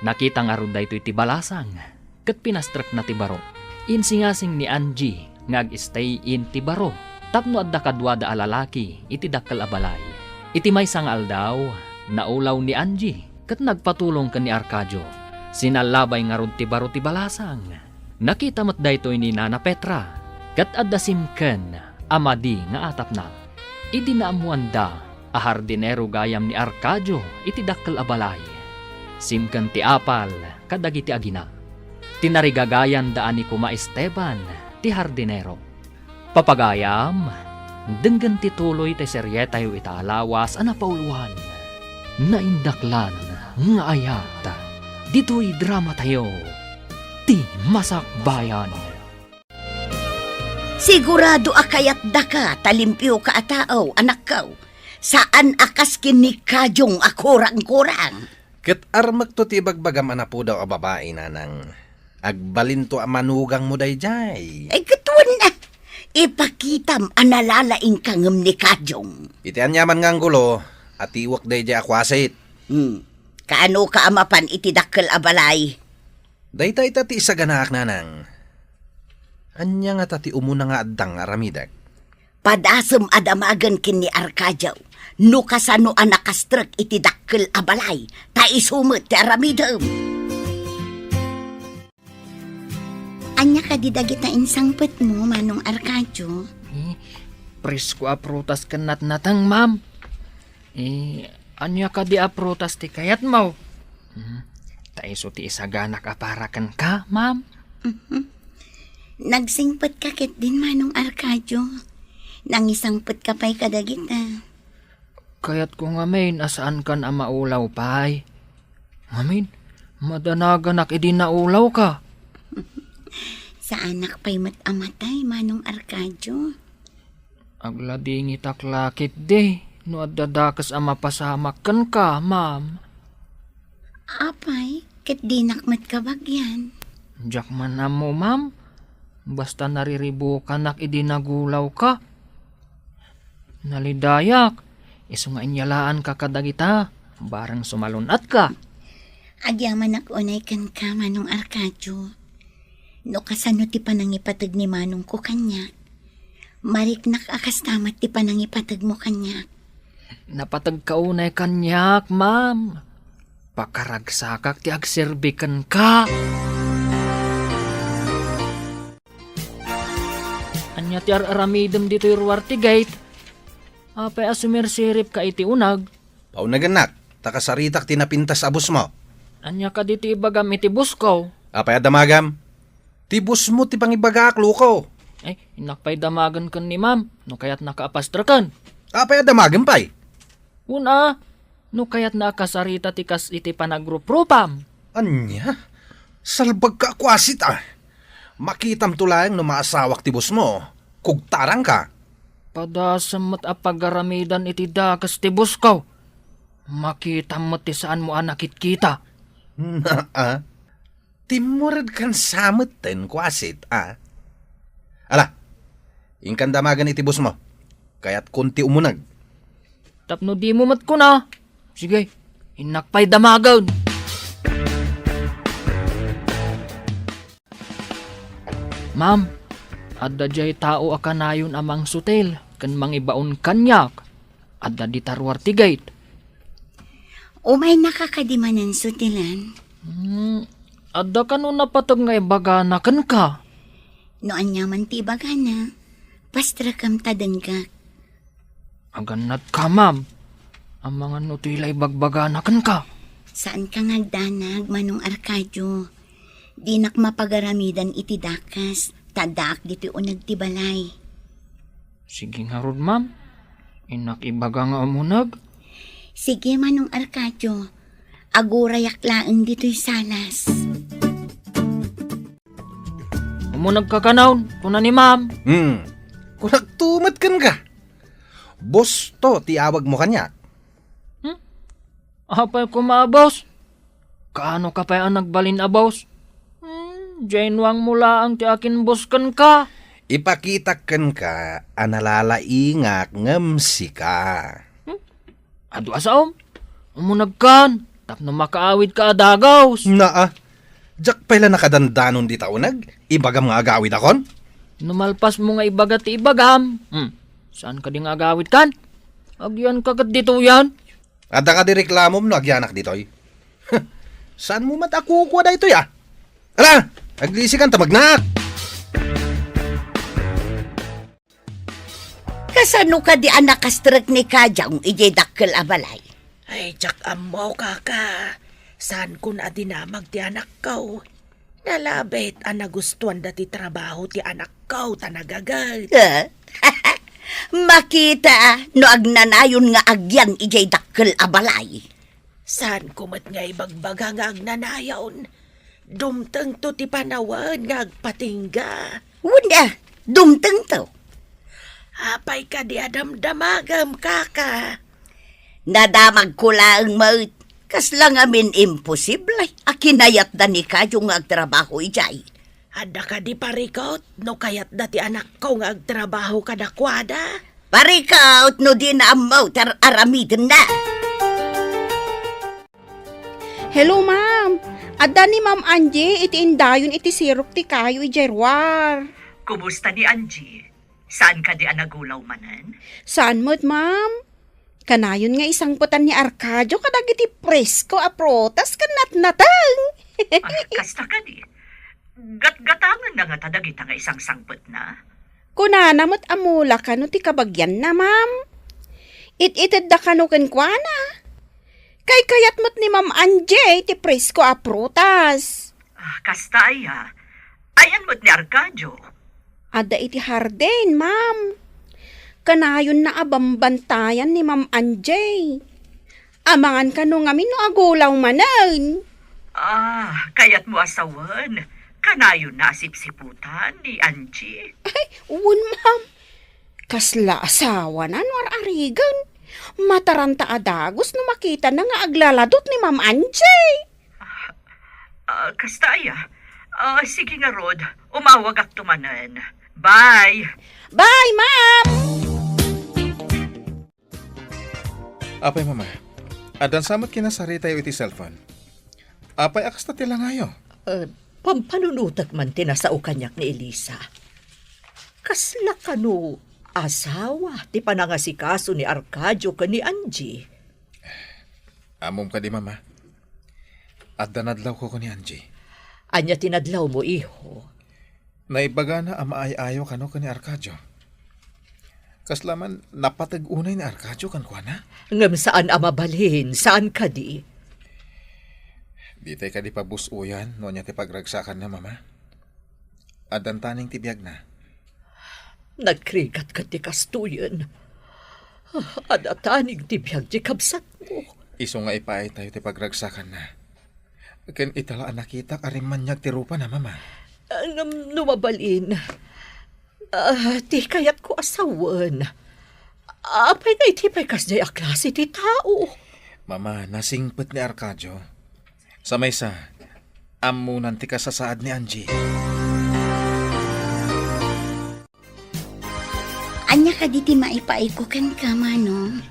Nakita nga ron da ito iti balasang, kat pinastrak na ti baro. Insingasing ni Angie nga ag-stay in ti baro. Tapno adda kadwa da alalaki iti dakkel a balay. Iti may sangal daw, naulaw ni Angie, kat nagpatulong ka ni Arcadio. Sinalabay nga ron ti baro ti balasang. Nakita mo't daytoy ni Nana Petra, kat adda simken, amadi nga atap na. Idi naamuan da, a hardinero gayam ni Arcadio iti dakkel a balay. Simken ti apal, kadagiti agina. Tinarigagayan daan ni Kuma Esteban, ti hardinero. Papagayam, denggan ti tuloy ti seryetayo italawas a napauluan. Naindaklan nga ayat. Dito'y drama tayo, ti Masakbayan. Sigurado akayat da ka, talimpyo ka ataaw, anak kaw. Saan akas kini kadyong akurang-kurang. Ket armak to ti bagbagam anapo daw a babae nanang. Agbalin to a manugang mo dayjay. Ay katuan na. Ipakitam analalaing kangem ni kadyong. Iti anyaman nga gulo, at iwak dayjay akwasit. Kaano ka amapan iti dakkel a balay? Daytay tati isa ganaak nanang. Anya nga tati umuna nga addang aramidag. Padasem adamagan kini Arcadio. No kasano anakastrek iti dakkel a balay. Ta isumet ti aramidem. Anya ka di dagit na insangpet mo, Manong Arcadio? Presko a prutas kanat natang, ma'am. Anya ka di a prutas ti kayat mo? Taiso ti isaganak aparakan ka, ma'am? Nagsingpot ka ket din Manong Arcadio. Nangisangpot ka pa'y kadagita. Kayat ko ngamin asaan kan ang maulaw pay. Ngamin, madanagan idi naulaw ka. Sa anak pa'y matamatay Manong Arcadio. Aglading itaklakit di, no adadakas ang mapasamakan ka, ma'am. Apay, ket dinakmat ka bagyan. Diyak man na mo, ma'am. Basta nariribo ka nak idi nagulaw ka. Nalidayak, iso nga inyalaan ka kadagita, barang sumalunat ka. Agyaman unay kan ka Manong Arcadio. No kasano ti panangipatag ni Manong ko kanya. Mariknak akas tamat ti panangipatag mo kanya. Napatag kaunay kanyak, ma'am. Pakaragsakak ti agserbikan ka. Anya ti aramidem dito ruwarti gate. Apay asumirsirip ka iti unag. Paunaganak, takasaritak tinapintas abos mo. Anya ka diti ibagam iti buskaw. Apay adamagam, tibus mo ti pangibagaak luko. Ay, inakpay damagan kan ni ma'am. No kaya't nakaapastrakan. Apay adamagam pay. Una, no kaya't nakasarita ti kas iti panagrupropam. Anya, salbag ka kwasit ah. Makitam tulayang no maasawak tibus mo. Kugtarang ka. Padasamat apagaramidan iti dakas ti buskaw. Makita mo ti saan mo anakit kita. Na timurad kan samot ten kwasit ah. Ala, ingkan damagan itibus mo. Kaya't kunti umunag. Tapno di mo mat ko na. Sige, inakpay damagan. Ma'am, adda jay tao akanayon amang sutel, kan mangibaon kanyak, adda di tarwar ti gate. Umay nakakadimanan sutilan. Adda ka no napatag nga ibagana kan ka. No anyaman ti bagana. Pastra kam tadan ka. Aganat ka, ma'am. Ang mga nutilay bagbagana kan ka. Saan ka ngagdanag Manong Arcadio? Dinak mapagaramidan iti dakas. Tadak diti unag ti balay. Sige nga rod, ma'am. Inak ibaga nga umunag. Sige Manong Arcadio. Agurayak laeng dito'y salas. Umunag ka kanawon, kuna ni ma'am. Kung nagtumat kan ka. Boss to, tiawag mo kanya. Apay ko maabos. Kaano ka pa ang nagbalin abos? Jainwang mula ang ti akin buskan ka. Ipakita kan ka, analalaingak ngamsi ka. Ado asaom, umunag kan. Tapno makaawid ka adagaws. Naa, jak pala nakadandanon di taunag, ibagam nga agawid akon. Numalpas mo nga ibaga ti ibagam. Saan ka di nga agawid kan? Agyan kagat dito yan. Ada ka di reklamo mo agyanak ditoy. Saan mo matakukuha da ito ya? Ala, aglisi kan tamagnak. Kasano ka di anak kastrak ni Kajang ije dakkel abalay? Ay, jak amo kaka. Saan ko na dinamag ti anak ko? Nalabit ang nagustuhan dati trabaho ti anak ko tanagagad. Makita no agnanayon nga agyan ije dakkel abalay. Saan kumat nga ibagbaga nga agnanayon? Dumteng to ti panawan nga agpatingga. Wala, dumteng to. Apay ka di adamdamagam kaka. Nadamag ko lang maut. Kas lang amin imposible. Akinayat da ni Kayo nga agtrabaho ijay. Ada ka di parikot, no kayat dati anak ko nga agtrabaho ka dakwada. Parikaut no di na amaw tar aramidin na. Hello, ma'am. Adda ni Ma'am Angie, iti indayon iti sirok ti kayo ijerwar. Kumusta ni Angie? Saan ka di anagulaw manan? Saan mo't, ma'am? Kanayon nga isang putan ni Arcadio kadag iti presko a protas kanat-natang. Kasta ka di. Gat-gatangan na nga tadagita nga isang sangpot na. Kunana mo't amula ka no ti kabagyan na, ma'am. It-ited da ka no kenkwana. Kay kayat mo't ni Ma'am Angie ti presko a protas. Kasta ay Ayan mo't ni Arcadio. Ada iti harden, ma'am. Kanayon na abambantayan ni Ma'am Anjay. Amangan ka no ngamin no agulaw manan. Kaya't mo asawan. Kanayon na sipsiputan ni Angie. Ay, uwan, ma'am. Kasla asawa na no arigan. Mataranta adagos no makita na nga aglaladot ni Ma'am Anjay. Kastaya. Sige nga, Rod. Umawag at tumanan. Bye! Bye, ma'am! Apay mama, adan samat kinasari tayo iti cellphone. Apay akas na tila ngayo. Pampanunutak man tinasao kanyak ni Elisa. Kasla kano asawa ti panangasikaso ni Arcadio ka ni Angie. Amom ka di mama. Adan adlaw ko ni Angie. Anya tinadlaw mo, iho. Naibaga na amaay-ayaw kano ka ni Arcadio. Kaslaman napatag-unay ni Arcadio kan kwa na. Ngam saan amabalhin, saan ka di? Di tayo ka di pabusuyan no niya ti pagragsakan na mama. Adan taning tibiyag na. Nagkrigat ka ti kastuyan. Adatanig ti biyag ti kabsat mo. Iso nga ipaay tayo ti pagragsakan na. Ken italaan nakita karimanyag ti rupa na mama. Numabalin. Ti kayat ko asawan. Apay na itipay kas jay aklase ti tao. Mama, nasingpet ni Arcadio. Sa maysa, amunan ti kasasaad ni Angie. Anya ka di ti maipaikukan ka, Manong.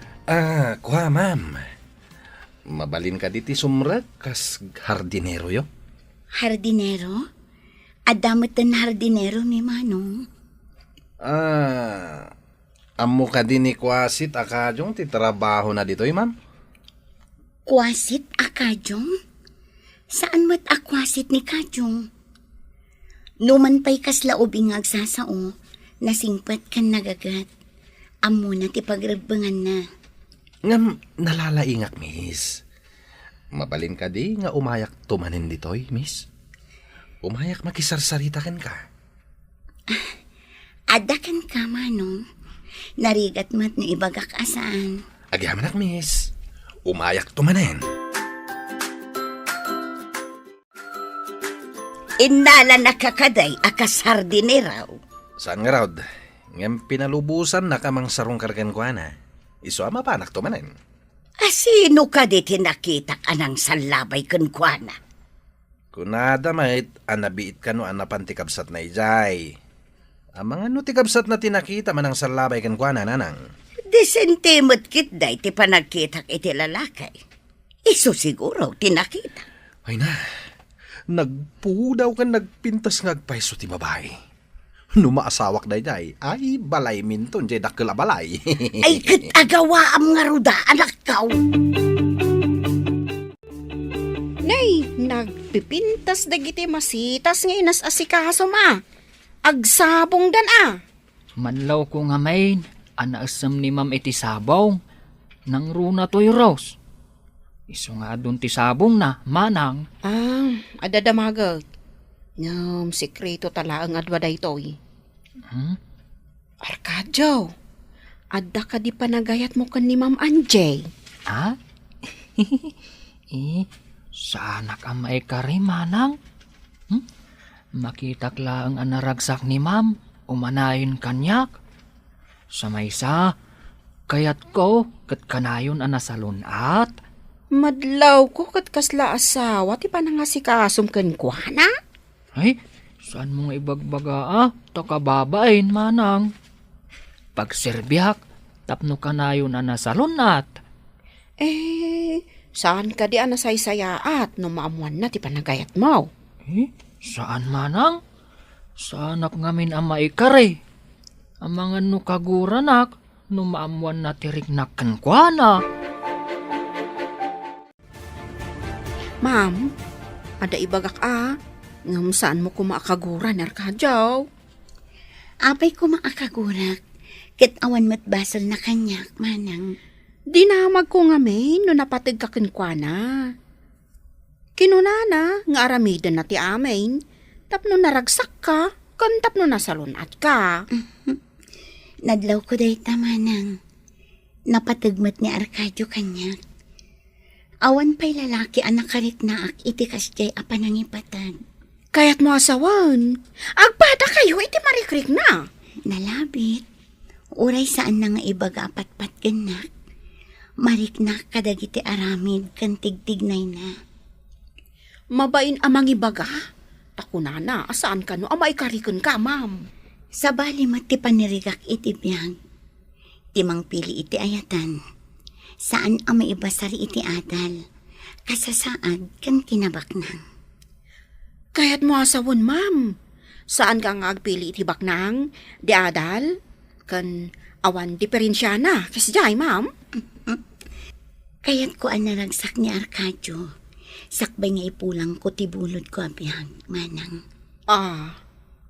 Kuha, ma'am. Mabalin ka diti sumrag kas hardinero yo. Hardinero? Adamot na hardinero, mi Manong. Amo ka din ni Kwasit Akajong ti trabaho na dito'y, ma'am? Kwasit Akajong? Saan mo't akwasit ni Kajong? Numan pa'y kaslaubing agsasao, nasingpat kan nagagat. Amo na ti pagragbangan na. Ngam nalalaingak, miss. Mabalin ka di nga umayak tumanin dito'y, miss. Umayak makisarsarita kan ka. Adakan ka, Manong. Narigat mo't na ibagak asaan. Agyamanak, miss. Umayak tumanin. Inala nakakaday akas hardineraw. Saan nga, Rod? Ngam pinalubusan na kamang sarong kargan ko na. Iso ama panak tumanin. Asino ka di tinakitak anang salabay kunkwana? Kunada mait, anabiit ka no anapantikabsat na ijay. Amang ano tikabsat na tinakita manang salabay kan kwa na nanang. Desentimot kit day ti panagkitak iti lalakay. Iso siguro tinakita. Ay na, nagpudaw ka nagpintas ngagpaiso ti babae. Numaasawak day jay, ay balay minton jay dakkel a balay. Ay kat agawa am nga ruda anak kaw. Nay, nagpipintas dagiti masitas ngayon as asikaso ma. Agsabong dan Manlaw ko nga main, anaasam ni ma'am iti sabaw. Nang runa to'y Rose. Iso nga dun ti sabong na, manang. Adadamagat. Ngam, sikreto tala ang adwa daytoy. Arcadio, adda ka di panagayat mo kan ni Ma'am Anjay. Ha? Sana ka maikari, manang? Makitak lang ang naragsak ni ma'am, umanayon kanyak. Sa maysa, kayat ko, kat kanayon ang nasalunat. Madlaw ko kat kasla asawa ti panangasikasom ken kuana. Ay, saan mong ibagbaga Takababain, manang. Pagserbiak, tapno kanayon ang nasalunat. Saan ka di anasaysayaat no maamuan na ti panagayat mo? Saan, manang? Saanak ngamin ang maikari. Ang mga nukaguranak, numaamuan na tirignakan kwa na. Ma'am, ada ibagak ngam saan mo kumaakaguran, Arcadio? Apay ko maakagurak. Ket awan mat basol na kanyak, manang. Dinamag ko nga may no napatig ka kinkwana. Kinunana nga aramidan na ti amin, Tapno naragsak ka, kan tapno nasalunat ka. Nadlaw ko day tamanang. Napatagmat ni Arcadio kanyak. Awan pa'y lalaki anak karit na ak itikas jay apanangipatag. Kaya't mo asawan. Agbada kayo, iti marikrik na. Nalabit. Uray saan na nga ibaga apat-pat ganak. Marik na kadagiti aramid kan tigtignay na. Mabain amang ibaga. Takuna na, asaan ka no? Amay karikon ka, ma'am. Sa bali mati panirigak iti biyag. Timang pili iti ayatan. Saan ang maibasari iti adal. Kasasaad kan kinabaknang. Kaya't mo asawon, ma'am. Saan ka nga agpili iti baknang? Di adal? Kan awan diferensya na. Kasi jay, ma'am. Kaya't ko ang naragsak ni Arcadio. Sakbay nga ipulang ko tibulod ko abiyag, manang.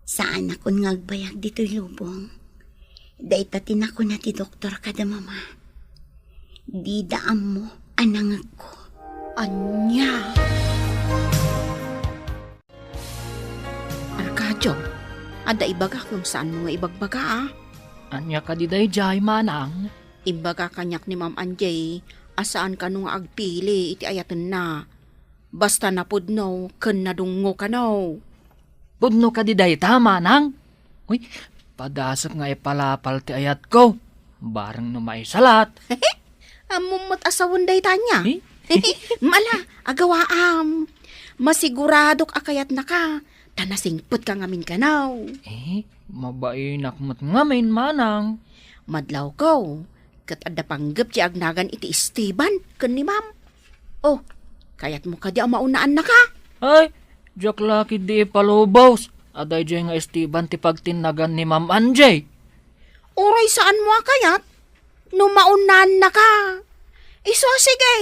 Saan ako ngagbayag dito'y lubong? Daitatin ako na ti doktor kada mama. Di daam mo anangag ko. Anya. Arcadio, ada ibaga kung saan mo nga ibagbaga, Anya ka di dayjay, manang. Ibaga kanyak ni Ma'am Anjay, asaan ka nung agpili iti ayatan na. Basta napudno, ken nadungo ka no. Pudno ka di dayta, manang. Uy, padasap nga ipalapal ti ayat ko. Barang no may salat. Amumot asawon day tanya. Eh? Mala, agawaam. Masiguradok akayat na ka. Tanasingput ka ngamin ka now. Mabainak mat ngamin, manang. Madlaw ko. Kat adda panggap ti agnagan iti Esteban ken ni ma'am. Oh, kayat mo ka di maunaan na ka. Ay, jak laki di palubos. Aday jay nga Esteban ti pagtinagan ni Ma'am Anjay. Uray saan mo kayat? No maunaan na ka. Iso sige,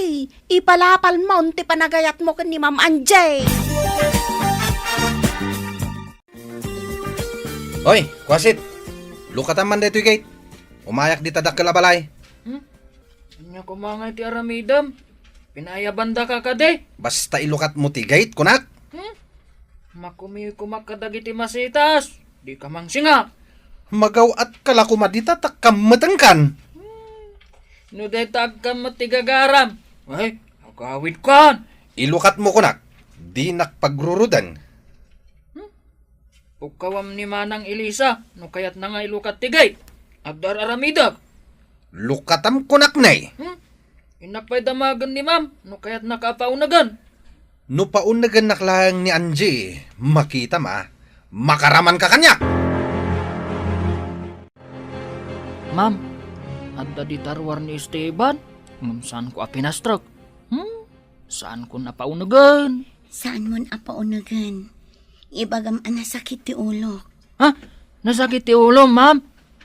ipalapal mo ti panagayat mo ken ni Ma'am Anjay. Hoy, kwasit. Lukatan man dito gate. Umayak di tadak kalabalay. Anya kumangay ti aramidam. Pinayabanda ka kade. Basta ilukat mo ti gate, kunak. Makumiy-kumak kadagiti masitas. Di ka mang singa. Magaw at kalakumadita takkamatangkan. No day tag ka matigagaram. Ay, agawid kan. Ilukat mo kunak. Di nakpagrurudan. Ukawam ni Manang Elisa. No kayat na nga ilukat tigay. Agdar aramidag. Lukatam kunak nay. Inapay damagan ni Ma'am. No kayat nakapaunagan. No paunagan naklang ni Angie. Makita ma. Makaraman ka kanya. Ma'am, adda di tarwar ni Esteban. Saan ko apinastrok? Saan ko napaunagan? Saan mo napaunagan? Ibagam anasakit ti ulo. Ha? Nasakit ti ulo, ma'am?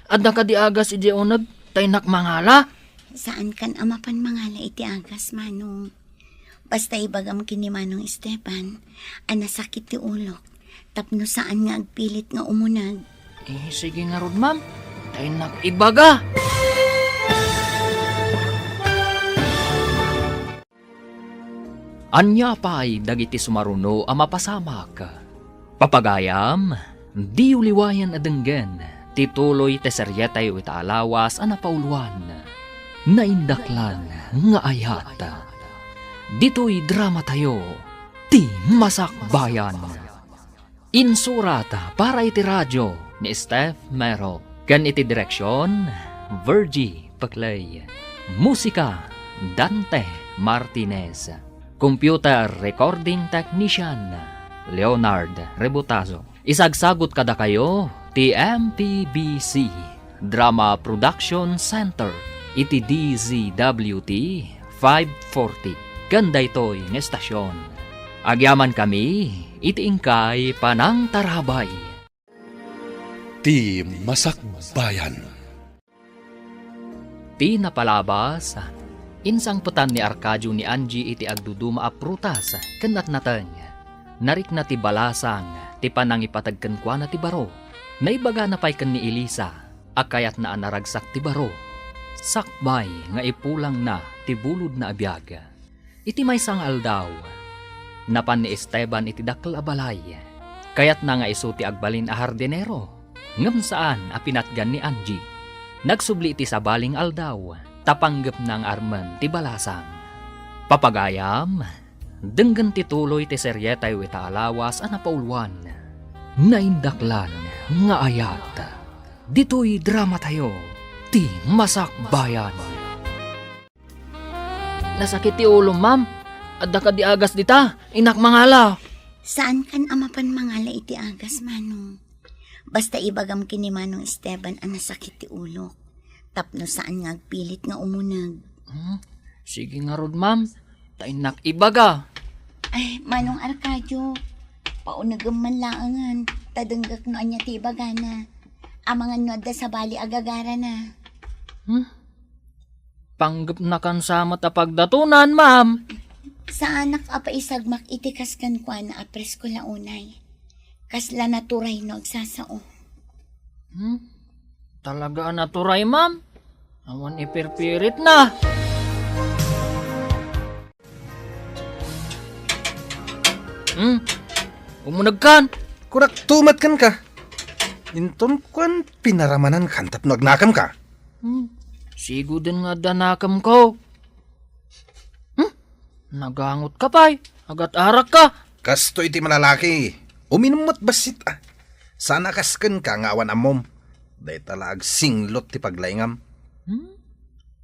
Adda ka di agas iti unag taynak mangala? Saan kan amapan mangala iti agas, manong? Basta ibagam kini Manong Esteban, anasakit ti ulo. Tapno saan nga agpilit nga umunag. Sige nga rod, ma'am. Taynak ibaga. Anya pa'y dagiti sumaruno a mapasamak. Papagayam, di uliwayan adenggen, tituloy te seryetay o italawas a napauluan. Naindaklan nga ayat. Dito'y drama tayo, ti Masakbayan. Insurata para iti radyo ni Steph Mero. Gan iti direksyon, Virgie Paclay. Musika, Dante Martinez. Computer Recording Technician, Leonard Rebutazo. Isagsagot kada kayo, ti MPBC Drama Production Center, iti DZWT 540. Ganda ito'y ng estasyon. Agyaman kami, iti ingkay panang tarabay. Ti Masakbayan. Ti napalabas, insang putan ni Arcadio ni Angie iti agduduma a prutas, kanat nateng. Narik na ti balasang, ti panangipatagkan kwa na ti baro. Naibaga na pa'y kan ni Elisa, akayat na anaragsak ti baro. Sakbay nga ipulang na ti bulod na abiyag. Iti may sang aldaw, napan ni Esteban iti dakkel abalay. Kayat na nga iso ti agbalin a hardinero. Ngem saan a pinatgan ni Angie. Nagsubli iti sa baling aldaw, tapanggap ng arman ti balasang. Papagayam, denggan ti tuloy ti seryetay wita alawas a napaulwan. Naindaklan nga ayat. Dito'y drama tayo, ti Masakbayan. Nasakit ti ulo, ma'am. Adda ka di agas dita, inak mangala. Saan kan amapan mangala iti agas, Manong? Basta ibagam kini Manong Esteban ang nasakit ti ulo. Tapno saan nga agpilit nga umunag. Sige nga rod, ma'am. Tainak ibaga. Ay, Manong Arcadio, paunagam man laangan. Tadanggak no anya ti ibaga na. Amangan no adda sa bali agagara na. Panggap na kan sa matapagdatunan, ma'am. Sa anak apaisagmak itikas kan kwa na apres ko launay. Kasla naturay no agsasao. Talaga naturay, ma'am. Awan ipirpirit na. Umunag kan. Kurak tumat kan ka. Inton kwan pinaramanan kan tapno agnakam ka. Sigo din nga danakam ko. Nagangot ka pa'y. Agat arak ka. Kasto iti malalaki. Uminom mo't basit ah. Sana kasken ka nga awan amom. Day talag singlot ti paglaingam.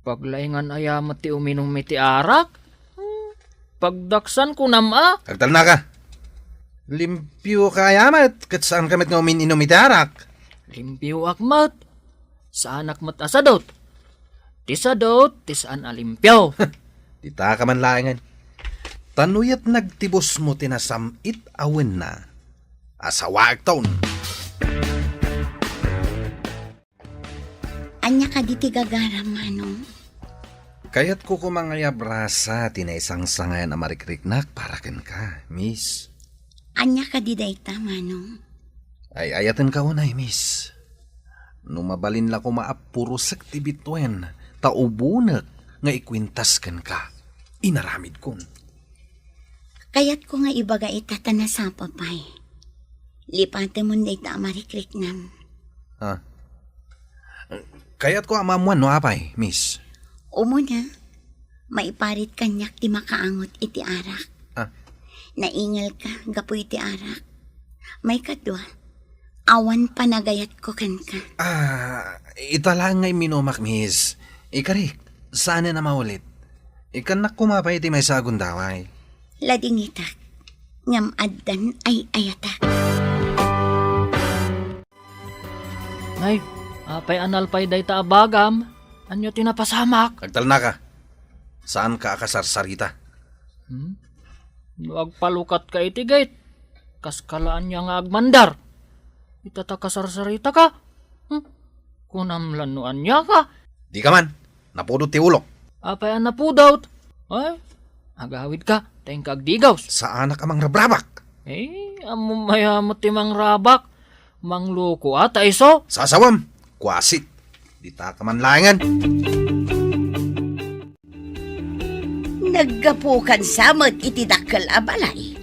Paglaingan ayamat ti uminom iti arak. Pagdaksan ko nama. Agtal na ka. Limpyo ka ayamat. Kat saan kamit nga umininom iti arak. Limpyo akmat. Saan akmat asadot. Tisadot, tisaan alimpyo. Dita ka man laingan. Tanuyat nagtibos mo tinasamit awen na. Asawa agtaon. Anya ka diti gagara, Manong. Kayat ko kumangayabrasa tinaisang sangayan na marikriknak para ken ka, miss. Anya ka di dayta, Manong. Ay ayaten ka unay, miss. Numabalin la ko maapurusek ti bitwen, taubunek nga ikwintas ken ka. Inaramid kon. Kayat ko nga ibaga itatana sa papay. Lipate mo dayta marikriknam. Kayat ko amamuan no apay, miss. Umuna, maiparit kanyak ti makaangot iti arak. Naingal ka, gapu iti arak. May kadwa, awan panagayat ko kan ka. Italang ngay minumak, miss. Ikarik, sana na maulit. Ikanak kumapay iti may sagundaway. Lading itak, ngam addan ay ayatak. Ay, apay analpay day ta abagam. Anyo tinapasamak. Agtal na ka. Saan ka akasarsarita? Agpalukat ka itigait. Kaskalaan niya nga agmandar. Itata kasarsarita ka. Kunamlanuan niya ka. Di ka man. Napudot ti ulok. Apay an napudot. Ay, agawid ka. Tayong kagdigaws. Sa anak amang rabrabak. Amumaya ti mang rabak. Mangloko ata iso. Sasawam. Kwasit. Dita ka man laingan. Naggapukan samot iti dakkel a balay.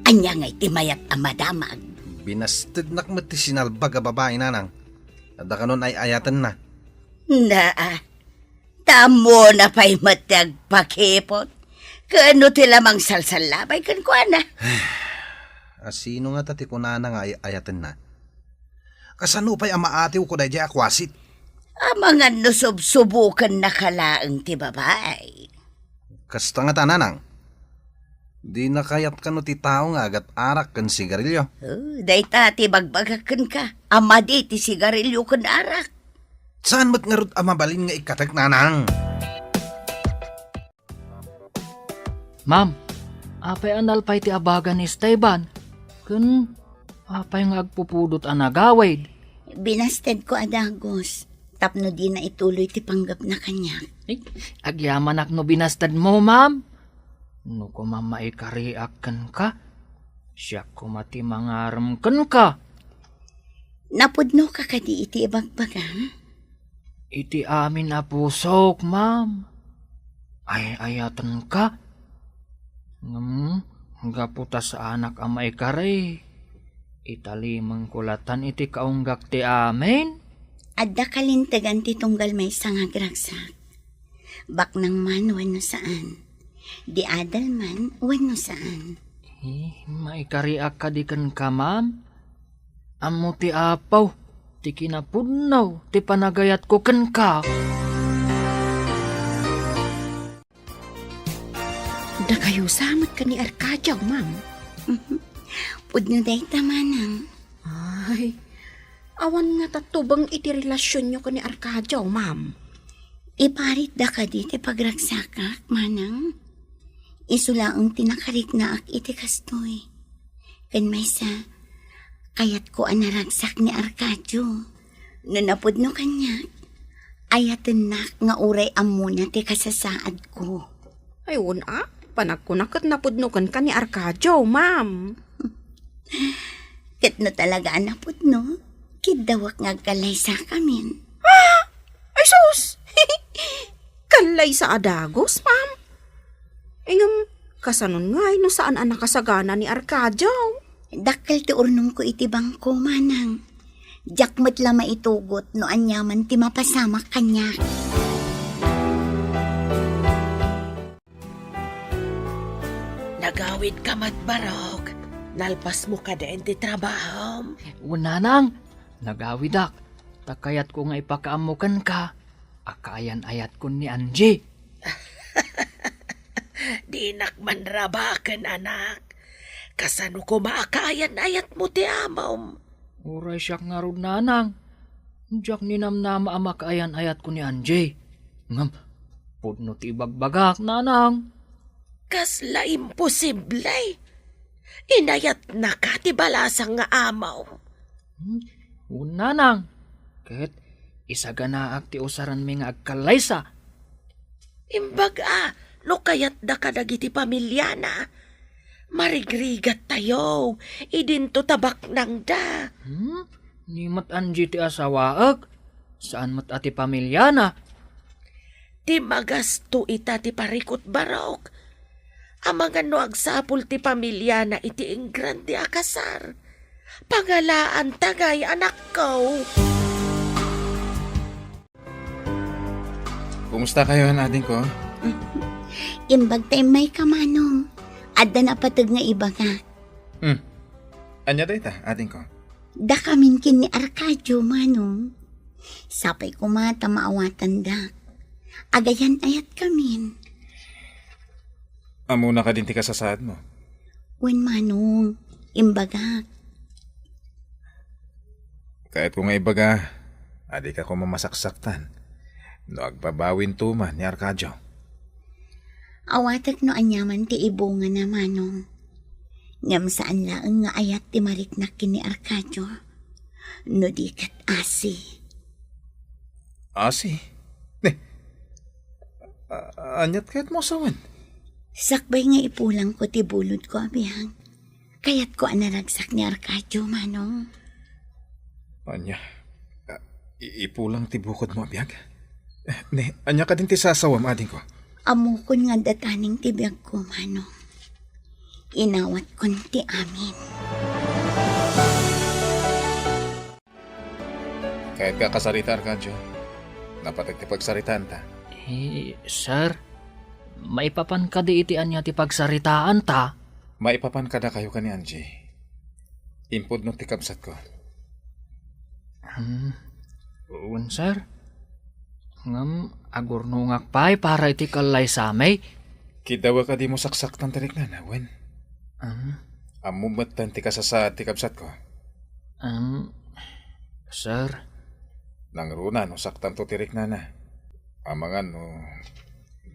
Anya nga iti mayat a madamag. Binastid nakmat ti sinalbag a babae nanang. Ada kanon ay ayatan na. Tamo na pa'y matagpakipot. Kano ti lamang salsalabay kan ko na. Sino nga tati kunana nga ayatan na? Kasano pa'y amaatiw ko na di akwasit? Amangan no subsubukan na kalaang ti babae. Kasta nga tananang. Di nakayat ka no ti tao nga agat arak kan sigarilyo. Dayta ti bagbagakan ka. Ama di ti sigarilyo kan arak. Saan mat nga rod amabalin nga ikatak nanang? Ma'am, apay analpay ti abagan ni Esteban. Kun, apay nga agpupudot ang nagawid. Binasted ko adagos. Tapno di na ituloy ti panggap na kanya. Agyaman ak no binastad mo, ma'am. No kumamay kariakan ka. Siya kumati mangaramkan ka. Napudno ka kadi iti ibagbaga. Iti amin na pusok, ma'am. Ay ayatan ka. Gaputa sa anak amay kari. italimang kulatan iti kaunggak ti amin. Adda kalintagan ti tunggal may sangagragsak. Bak nang man wano saan. Di adal man wano saan. Maikariak ka di kan ka, ma'am. Amo ti apaw, ti kinapudnaw, ti panagayat ko kan ka. Da kayo samot ka ni Arcadio, ma'am. Pudno day tamanang. Ay, awan nga tatubang iti relasyon nyo ka ni Arcadio, ma'am. Iparit da ka di ti pagragsakak, manang. Isulaang tinakarik na ak iti kastoy. Kan may sa, kayat ko anaragsak ni Arcadio. Nanapudno kanyak. Ayatan nak nga uray amuna ti kasasaad ko. Ay, panagkunakat napudnukan ka ni Arcadio, ma'am. Kat no talaga anapudno. Kidawak nga kalay sa kamin. Ay, sus! Kalay sa adagos, ma'am. Ingam, kasanon nga no saan ang nakasagana ni Arcadio? Dakkel ti urnong ko iti bangko, manang. Jakmat lama itugot no anyaman ti mapasama kanya. Nagawid ka matbarog. Nalpas mo ka din ti trabaho. Unanang, nagawidak. Takayat ko nga ipakaamukan ka. Akayan ayat ko ni Angie. Di nakmanrabakan, anak. Kasano ko maakayan ayat mo ti amom. Uray siyak nga ron, nanang. Diyak ninamnama amakayan ayat ko ni Angie. Ngam, pudno ti bagbagak, nanang. Kasla imposible. Inayat na ka ti balasang nga amaw. Unanang, ket isaganaak ti usaran mi nga agkalaysa. Imbaga, no kayat da ka dagiti pamilya na. Marigrigat tayo, idinto tabak nang da. Ni mat Angie ti asawaag. Saan mat ati pamilya na? Ti magasto ita ti parikot barok. Amangan no agsapul ti pamilya na iti ingran ti akasar. Pangalaan tagay anak ko. Kumusta kayo, ading ko? Imbag tayo may kamanong. Adda na patag nga iba nga. Anya da ita, ading ko? Da kamin kin ni Arcadio, manong. Sapay ko mata maawatan da. Agayan ayat kamin. Amuna ka din ti kasasaad mo. Wen manong, imbaga. Kahit kung nga ibaga, adi ka ko mamasaksaktan. No agbabawin tuman ni Arcadio. Awatak no anyaman ti ibunga na manong. Ngam saan laang nga ayat ti mariknak kin ni Arcadio. No di kat asi. Asi? Anyat kahit mo sawan. Sakbay nga ipulang ko ti bulod ko, abihang. Kayat ko anaragsak ni Arcadio, manong. Anya, ipulang ti bukod mo, abiyag. Anya ka din ti sasawam, ading ko. Amukon nga dataning tibiyag ko, manong. Inawat kon ti amin. Kahit ka kasarita, Arcadio, napatag ti pagsaritaan ta. Sir, maipapan ka di iti anya ti pagsaritaan ta. Maipapan ka na kayo ka ni Angie. Impod no ti kabsat ko. Sir, ngam agurnungak pa'y para iti kalay samay. Kidawa ka di mo saksak ng tarik na nawen. Amumat tan ti kasasaad ti kabsat ko. Sir, Nangruna no saktan to tirik na na. Amangan no,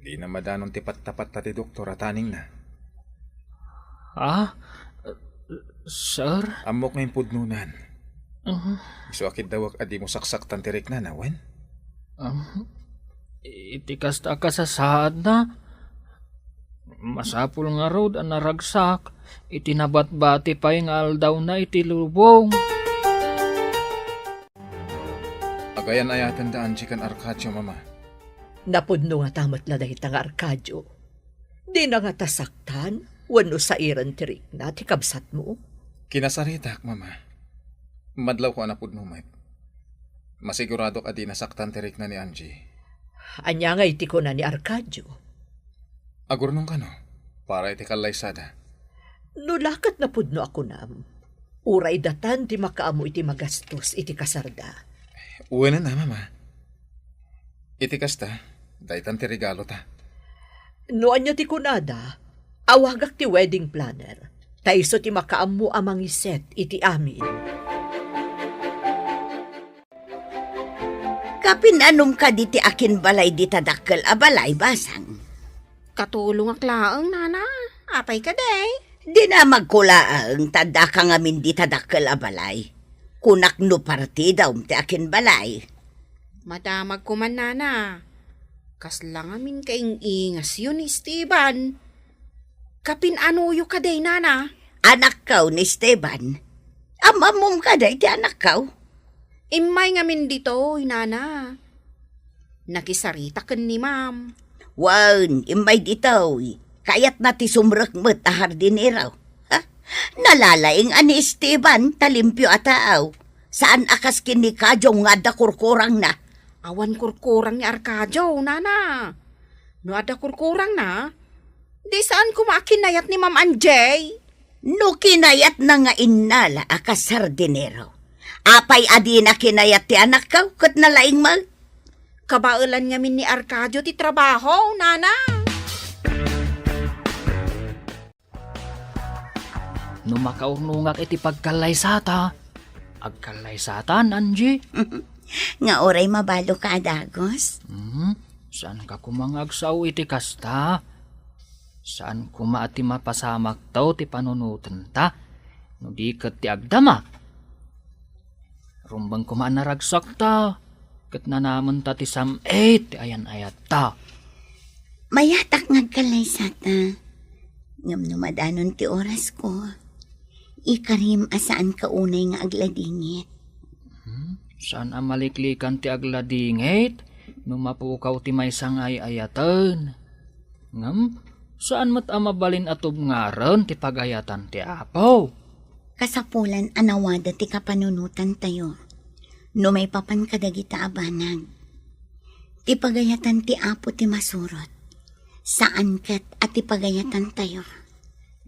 di na madanon ti pat-tapat ta ti doktor at aning na. Sir? Amok ngayon pudnunan. Iso akid dawag adi mo saksak tan tirik na nawen. Itikas ta kasasaad na. Masapul nga road ang naragsak. Itinabat-bati pa yung aldaw na itilubong. Agayan ayatan da Angie kan Arcadio, mama. Napudno nga tamat laday tang Arcadio. Di na nga tasaktan, wano sa iran tirik na ti kabsat mo. Kinasaritak, mama. Madlaw ko anapod numit. Masigurado ka di nasaktan tirik na ni Angie. Anya nga iti ko na ni Arcadio. Agurnong ka no, para iti kalaysada. Nulakat na pudno ako nam. Uray datan ti makaamo iti magastos iti kasarda. Uwi na mama. Iti kasta, daitan ti regalo ta. Noan niya ti kunada, awagak ti wedding planner. Taiso ti makaamo amang iset iti amin. Kapinanom ka di ti akin balay di tadakkel a balay basang. Katulong aklaang, nana. Apay ka day. Di na magkulaang tada ka ngamin di tadakkel a balay. Kunak no partida ti akin balay. Madamag ko man, nana. Kaslang amin kaing ingas yun ni Esteban. Kapinanuyo ka day, nana. Anak kaw ni Esteban. Amamom ka day ti anak kaw. Imay ngamin dito, nana. Nakisarita kan ni ma'am. Wan, imay ditaw. Kayat na ti sumrek met a hardineraw. Ha? Nalalaing ani Esteban talimpyo ataaw. Saan akas kinikadyo nga da kurkurang na? Awan kurkurang ni Arcadio, nana. No ada kurkurang na, di saan kumakinayat ni Ma'am Anjay? No kinayat na nga innala akas hardineraw. Apay adi na kinayat ti anak kaw kat nalaing mal. Kabaulan ngamin ni Arcadio ti trabaho, nana. No makaurnungak iti pagkalaysata. Agkalaysatan, Angie. Nga oray mabalo ka, Adagos. Saan ka kumangagsaw iti kasta? Saan kuma ati mapasamak tao ti panunutan ta? No di kat ti agdama. Rumbang kumaan naragsak ta. Kat na naman ta ti sam-8 ti ayan ayat ta. Mayatak ngagkalaysata. Ngam numadanon ti oras ko. Ikarim asaan ka unay nga agladingit. Saan amaliklikan ti agladingit? No mapukaw ti may sangay ayatan. Ngam, saan mat amabalin atub ngaran ti pagayatan ti apaw? Kasapulan anawada ti kapanunutan tayo. No may papan kadagita abanag. Ti pagayatan ti apo ti masurot. Saan kat at ti pagayatan tayo.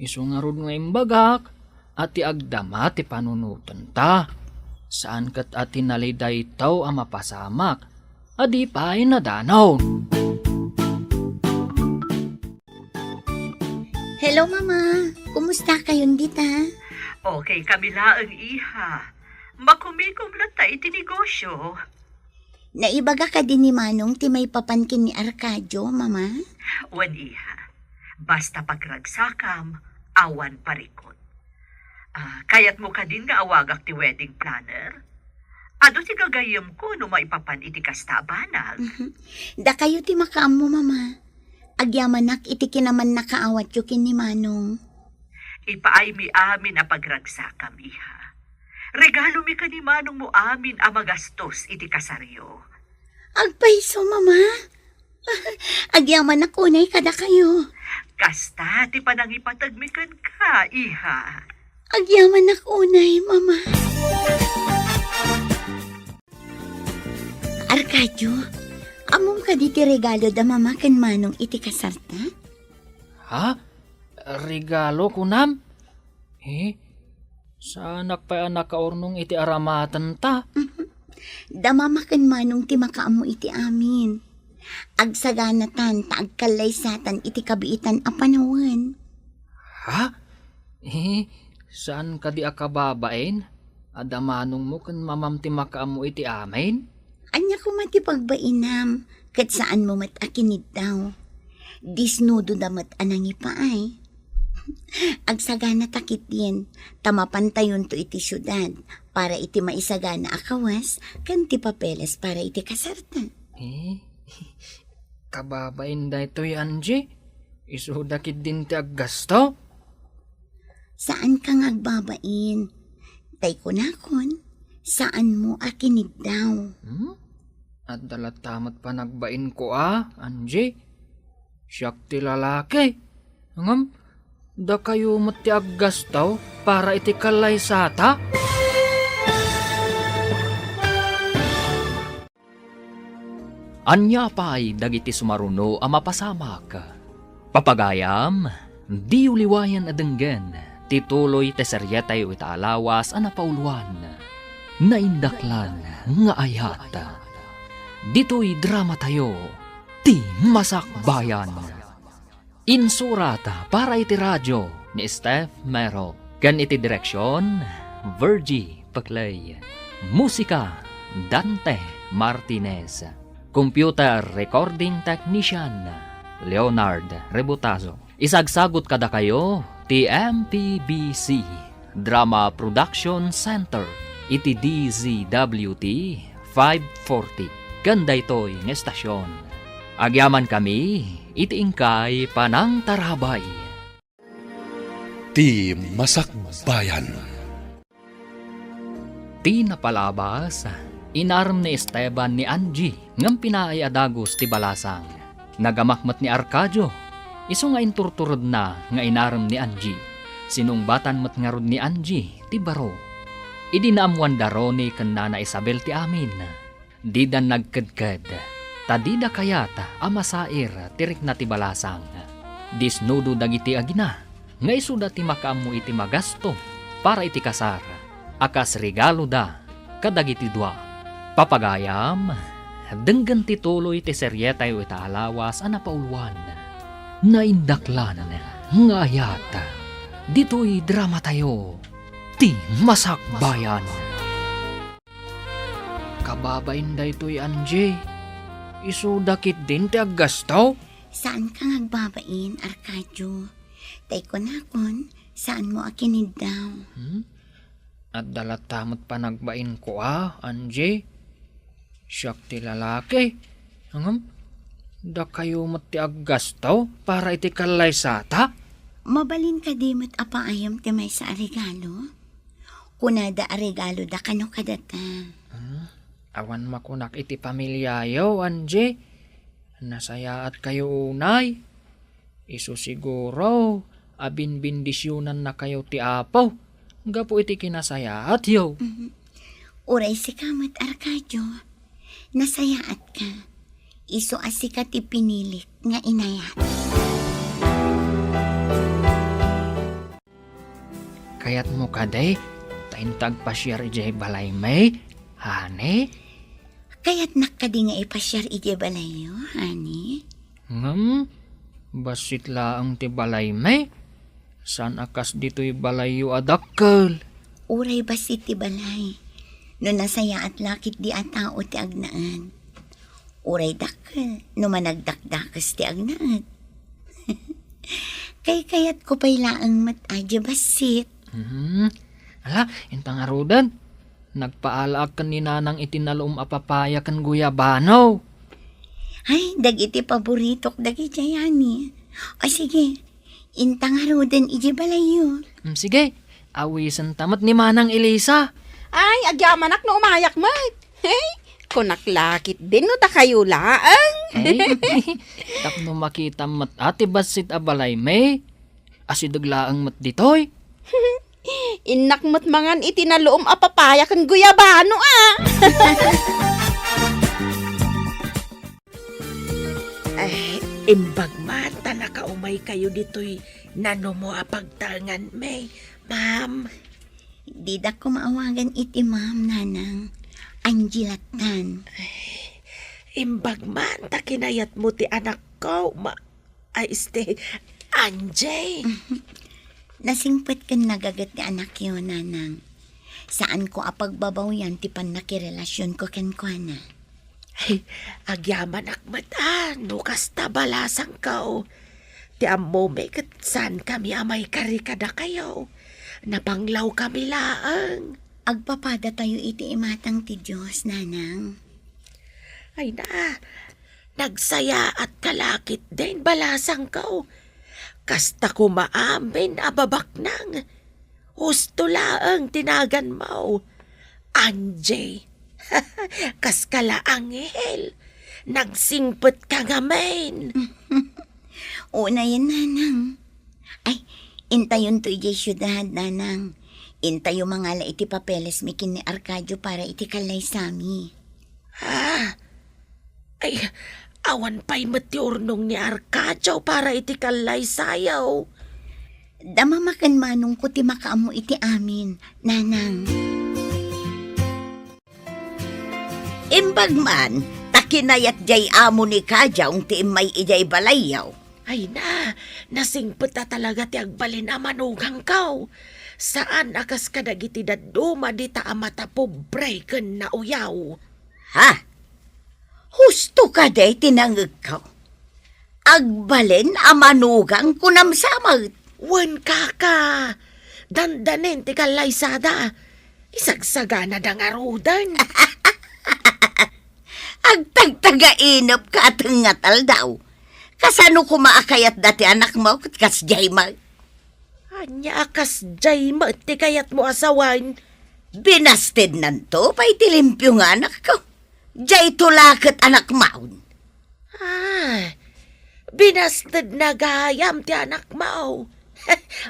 Isu nga rod nga imbagak at ti agdama ti panunutan ta. Saan kat ati naliday taw ang mapasamak. Adi pa ay nadanaw. Hello, Mama. Kumusta kayong dita? Okay, Kamila ang iha. Makumikumlat ta iti negosyo. Naibaga ka din ni Manong ti may papankin ni Arcadio, Mama? Wan iha. Basta pagragsakam, awan parikot. Kayat mo ka din nga awagak ti wedding planner? Ado ti gagayam ko no maipapan iti kastabanag. Da kayo ti makaam mo, Mama. Agyamanak iti kinaman nakaawat yu kin ni Manong. Ipaay mi amin a pagragsakam, iha. Regalo mi ka ni Manong mo amin a magastos iti kasaryo. Agpaiso, Mama. Agyaman na kunay kada kayo. Kasta ti panangipatagmikan ka, iha. Agyaman na kunay, Mama. Arcadio, among ka di ti regalo da Mama kan Manong iti kasarta? Ha? Regalo ko nam? Sa anak pa anak kaurnong iti aramatan ta? Da Mama kan Manong ti makaamo iti amin. Agsaganatan ta agkalaysatan iti kabiitan a panawan. Ha? Saan ka di akababain? Adamanong mo kan mamam ti makaamo iti amin? Anya ko mati pagbainam, kat saan mo mat akinid daw. Disnudo damat anangi pa ay. Agsagana takit din, tamapantayon to iti syudad, para iti maisagana akawas, kan ti papeles para iti kasarta. Kababain da ito'y Angie? Isudakit din ti aggasto? Saan kang agbabain? Tay ko nakon, saan mo akinig daw? At dalatamat pa nagbain ko Angie? Siyak ti lalaki. Ngam, Da kayo mati aggastaw para iti kalay sata? Anya pa'y dagiti sumaruno a mapasamak. Papagayam, di uliwayan adenggen, tituloy teseryetay itaalawas a napauluan. Naindaklan nga ayat. Dito'y drama tayo, ti Masakbayan. Insurata para iti radyo ni Steph Mero. Kan iti direksyon, Virgie Paclay. Musika, Dante Martinez. Computer Recording Technician, Leonard Rebutazo. Isagsagot kada kayo, ti MPBC Drama Production Center, iti DZWT 540. Ganda ito'y ng estasyon. Agyaman kami, iti ingkay panang tarabay. Ti Masakbayan. Ti napalabas, inarm ni Esteban ni Angie ngam pinaay adagos ti balasang. Nagamakmat ni Arcadio, iso nga inturturod na nga inarm ni Angie. Sinungbatan mat nga rod ni Angie ti baro. Idi naamuan daro ni kanana Isabel ti amin. Didan nagkadkad, tadida kayata amasair tirik na ti balasang. Disnudo dagiti agina, nga isuda ti makaamu iti magasto para iti kasar. Akas regalo da, kadagiti dua. Papagayam, denggan tituloy ti seryetay o itaalawas a napauluan. Naindaklan nga ayat. Dito'y drama tayo, ti Masakbayan. Kababain da ito'y Angie. Isudakit din ti aggastaw? Saan ka ngagbabain, Arcadio? Tay ko na kon, saan mo akinid daw? At dalatamot pa nagbain ko Angie. Siyak ti lalaki. Da kayo mati aggastaw para iti kalay sata? Mabalin ka di mat apaayam ti may sa regalo? Kunada a regalo da kano kadata. Awan makunak iti pamilyayo, Angie. Nasaya at kayo unay. Isu siguro, abin-bindisyonan na kayo ti apaw. Gapo iti kinasaya at yo. Uray si kamat, Arcadio. Nasayaat ka. Iso asika ti pinilik nga inayat. Kayat mo kaday, taintag pasyar ijay balay may, hane? Kaya't nakadi nga ipasyar ije balayo, hani? Basit laang ti balay may? San akas dito'y balayo adakkel? Uray basit ti balay. No nasaya at lakit di at tao ti agnaan. Uray dakkel, no managdakdakas ti agnaan. Kayat ko pa'y laang matadya basit. Ala, intang arudan. Nagpaalaak kan ni nanang itinalom apapaya kan guyabano. Ay, dag iti paboritok dag ijayani. O sige, intang arudan ije balayo. Sige, awisan tamat ni Manang Elisa. Ay, agyamanak no umayak mat. Hey, kunaklakit din no ta kayo laang. Tapno makita mat ati basit abalay may. Asidaglaang mat ditoy. Inakmat mangan itinaloom apapaya kan guyabano Ay, imbag mata nakaumay kayo dito'y nano mo apagtangan, may. Ma'am, Di da ko maawagan iti ma'am nanang. Angie Latan. imbag man ta kinayat mo ti anak ko, Anjay. Nasingpet kan nagagat ni anak yun, nanang. Saan ko apagbabaw yan ti pan nakirelasyon ko ken ko na. Ay, agyaman akmat no kasta balasang kao. Ti ammo may san kami amay karikada kayo. Napanglaw kami laang. Agpapada tayo iti imatang ti Diyos, nanang. Ay na, nagsaya at kalakit din balasang kao. Kasta ko maamin ababak nang. Husto laang tinagan mo. Anjay. Kaskala anghel. Nagsingpet ka ngamen. Una yan, nanang. Ay, Intayon to iti syudad, nanang. Intayo mangala iti papeles mi kin ni Arcadio para iti kalay sami. Ay, awan pa'y matiurnong ni Arcadio para iti kalay sayaw. Damamakan manong ko ti makaamo iti amin, nanang. Imbag man, takinayat jay amo ni Kajaw ti may ijay balayaw. Ay na, nasingpet na talaga ti agbalin a manugang kaw. Saan akas kadagiti daduma di ta amata pobre ken na uyaw. Ha? Husto ka day tinangag ka. Agbalin a manugang kunam samag. Wen kaka, dandanin ti kalaysada. Isagsagana dang arudan. Agtagtagainap ka at ngatal daw. Kasano kumaakayat dati anak mo kat kasjay mag? Anya akas jay mo ti kayat mo asawan. Binasted nanto pa'y tilimpyo nga anak ko. Jay tulakat anak maun. Binasted na gayam ti anak mo.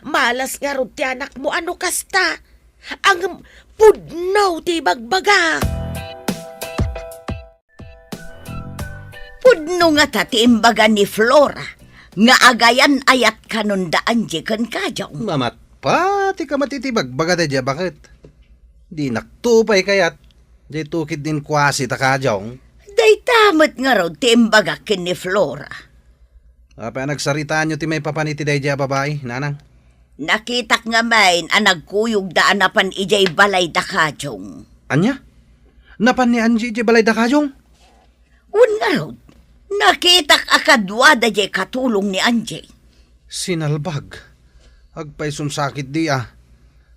Malas nga ron ti anak mo ano kasta. Ang pudnaw ti bagbaga. Pudno nga tati imbaga ni Flora. Nga agayan ayat kanundaan di kan Kajaw. Mamat pa, ti ka matitibag, baga dadya, bakit? Di naktupay kayat, di tukid din kwasi ta Kajong. Day tamat nga ron ti imbaga kin ni Flora. Apa nagsaritaan nyo ti may papaniti dadya babae, nanang? Nakitak nga main ang nagkuyog daan na pan ijay balay da Kajong. Anya? Napan ni Angie di balay da Kajong? Un nga ron, nakitak akadwa da jay katulong ni Anjay. Sinalbag. Agpay sumsakit di ah.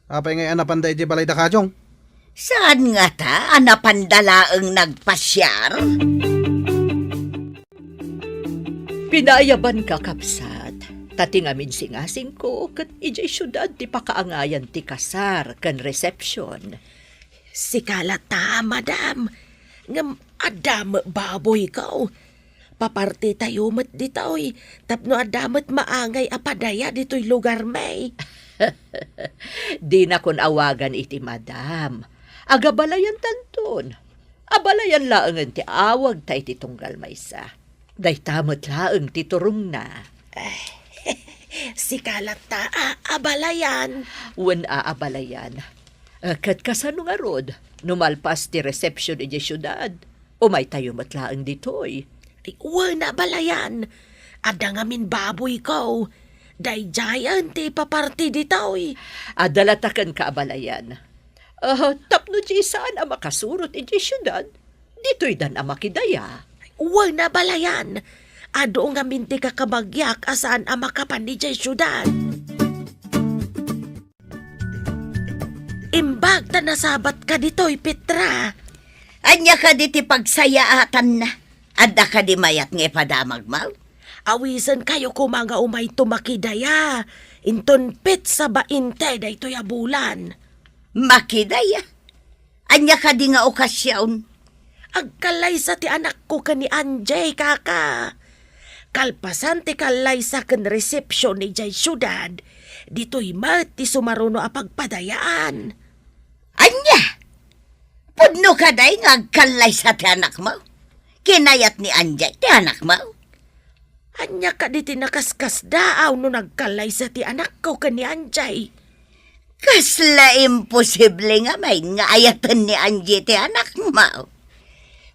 Apay ngay anapan da di balay da Kajong? Saan nga ta anapandalaang nagpasyar? Pinayaban ka, kapsat. Tating amin singasing ko, kat ijay syudad ti pakaangayan ti kasar kan reception. Sikalata, madam. Ngam adam baboy kaw. Paparti tayo met ditoy. Tapno adamet maangay apadaya ditoy lugar may. Di na kon awagan iti madam. Agabalayan tanton. Abalayan laang ti awag ta iti tunggal maysa. Day tamot laang ti turong na. Sikalata, abalayan. Wen aabalayan. Kat kasano nga rod, numalpas ti reception iti syudad. Umay tayo matlaang ditoy. Ay, wana balayan. Ada ngamin baboy ko. Day giant ti paparti ditoy. Adalatakan ka abalayan. Tapno di saan ang makasurot iti syudad. Dito'y dan ang makidaya. Wana balayan. Ado ngamin ti kakabagyak asaan ang makapan di jay syudad. Imbag ta nasabat ka ditoy, Petra. Anya ka di ti pagsayaatan na. Adda ka di mayat nga padamag mau. Awisan kayo ko mga umay tumakidaya. Inton pit sa bainte da ito'y abulan. Makidaya. Anya ka di nga okasyon. Agkalay sa ti anak ko ka ni Anjay, kaka. Kalpasan ti kalay sa kan reception ni Jay Syudad. Dito'y mat ti sumaruno a pagpadayaan. Anya? Pudno ka day nga agkalay sa ti anak mo. Kinayat ni Anjay ti anak mo. Anya ka di tinakaskas daaw no nagkalay sa ti anak ko ka ni Anjay. Kasla imposible nga may nga ayatan ni Anjay ti anak mo.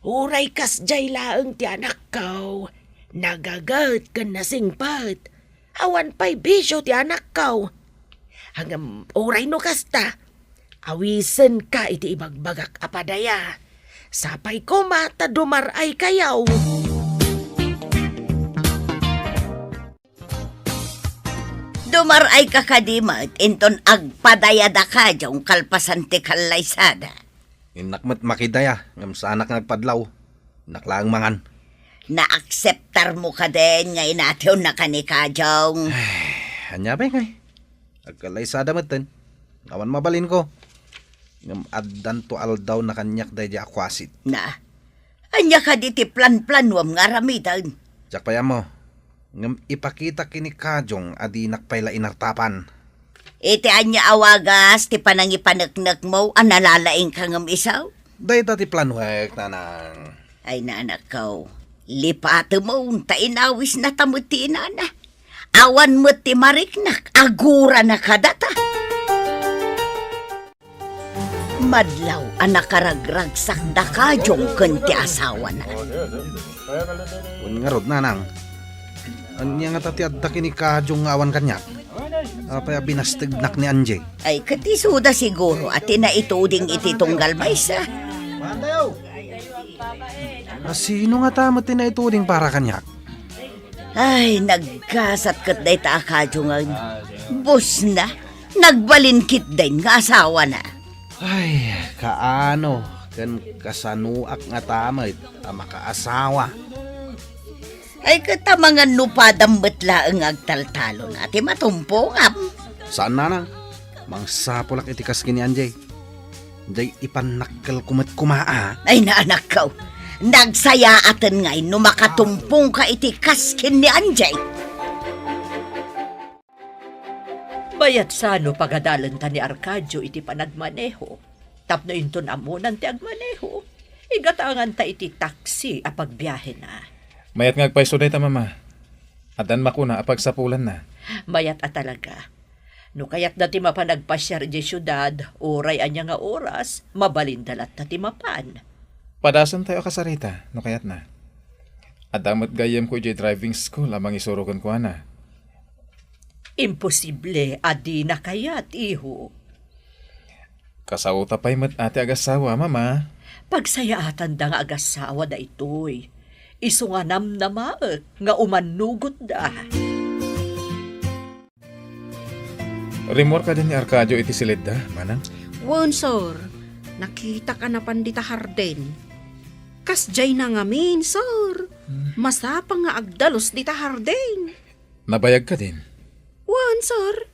Uray kas jay laeng ti anak ko. Nagagat ka na singpat. Awan pa'y bisyo ti anak ko. Hanggang uray no kasta. Awisen ka iti ibagbagak apadaya. Sapay ko mata dumaray kayaw. Dumaray ka kadimat, inton agpadayada ka diyong kalpasan ti kalaysada. Inakmat makidaya, ngam sa anak nagpadlaw. Naklaang mangan. Na-acceptar mo ka din nga inatiw na ka ni Kajong. Anya ba ngay? Agkalay sa damatan. Awan mabalin ko. Ngam addan to aldaw na kanyak day di akwasit. Na, anya ka di ti plan-planwam nga ramitan. Jak payam mo. Ngam ipakita kini Kajong adi nakpayla inartapan. Iti anya awagas, ti panangipanaknak mo, analalaing ka ngam isaw? Day ti planuhek, nanang. Ay nanak ko, lipate mo, tainawis na tamuti inana. Awan mo ti mariknak, agura na kadata. Madlaw, anak karagragsak da kadyong kunti asawa na. Kung nga rod, nanang. Anya nga tati adda kini kadyong awan kanyak. Apaya binastignak ni Anjay. Ay, katisuda siguro at inaituding iti tunggal maysa. Sino nga tama tinaituding para kanyak? Ay, nagkasat kat day ta kadyong ang bus na. Nagbalinkit din nga asawa na. Ay, kaano, kan kasanuak nga tamad, makaasawa. Ay, katamangan nupadang betla ang agtaltalo na ti matumpongam. Saan nanang? Mangsapulak itikas kini Anjay. Anjay ipanakkel kumat kumaa. Ay, naanak ko, nagsaya atin ngay no makatumpong ka iti kaskin ni Anjay. Bayat sano pagadalan ta ni Arcadio iti panagmaneho. Tapno inton amunan ti agmaneho. Igatangan ta iti taksi a pagbiyahe na. Mayat nga agpaiso day ta, mama. Adan makuna apag sapulan na. Mayat a talaga. No kayat dati mapanagpasyar di syudad, oray anya nga oras, mabalindalat dati mapan. Padasan tayo kasarita, no kayat na. Adamot gayem ko iti driving school amang isurugan ko na. Imposible, adi na kayat, iho. Kasauta pa'y mat ate agasawa, mama. Pagsayaatan da nga agasawa da itoy. Isu nga namnamaek nga umanugot da. Rimor ka din ni Arcadio iti silid da, manang? Wan, sir. Nakita ka na pandita Harden. Kasjay na ngamin, sir. Masapang nga agdalos dita Harden. Nabayag ka din. Wan, sir.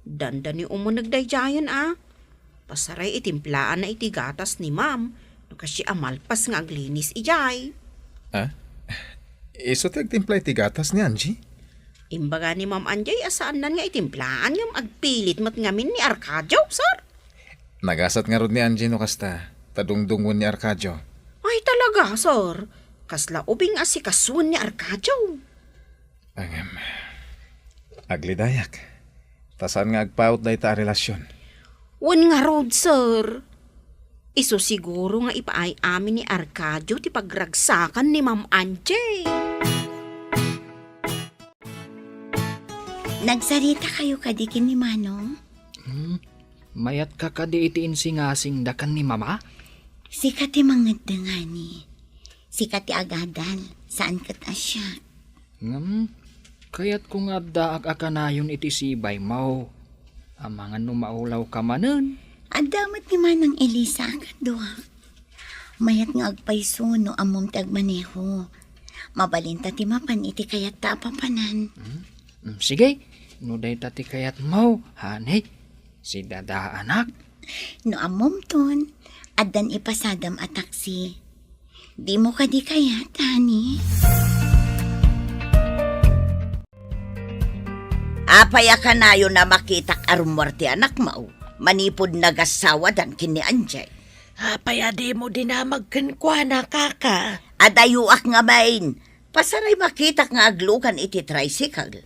Danda ni umunagdayjayan Pasaray itimplaan na iti gatas ni ma'am. No kasi amalpas nga aglinis ijay. Iso tagtimpla iti gatas ni Angie? Imbaga ni ma'am Anjay asaan nan nga itimplaan ngam agpilit mat ngamin ni Arcadio, sir. Nagasat nga rod ni Angie no kasta. Tadungdungon ni Arcadio. Ay talaga, sir. Kasla ubing asikasun ni Arcadio. Aglidayak. Tasan nga agpaut da ita relasyon. Wan nga road, sir. Iso siguro nga ipaay amin ni Arcadio ti pagragsakan ni Ma'am Anjay. Nagsarita kayo kadikin ni Manong? Mayat ka kadi iti insingasing dakan ni mama? Sikat ti mangad nga ni. Sikat ti agadan. Saan kat asya? Kaya't kung adda akanayon iti sibay mo. Amangan no maulaw ka manen. Ang damat ni Manang Elisa kadwa. Mayat nga agpaiso no amom tagmaneho. Mabalinta ti mapan iti kayat ta papanan. Sige, no day tati kayat mo, hanay. Si dada anak. No amom ton, adan ipasadam a taksi. Di mo ka di kayat, hani? Apaya ka na yun na makitak arumor ti anak mo. Manipod nagasawa dan kini Anjay. Apaya di mo dinamagkan kwa na kaka. Adayuak nga main. Pasaray makitak nga aglukan iti tricycle.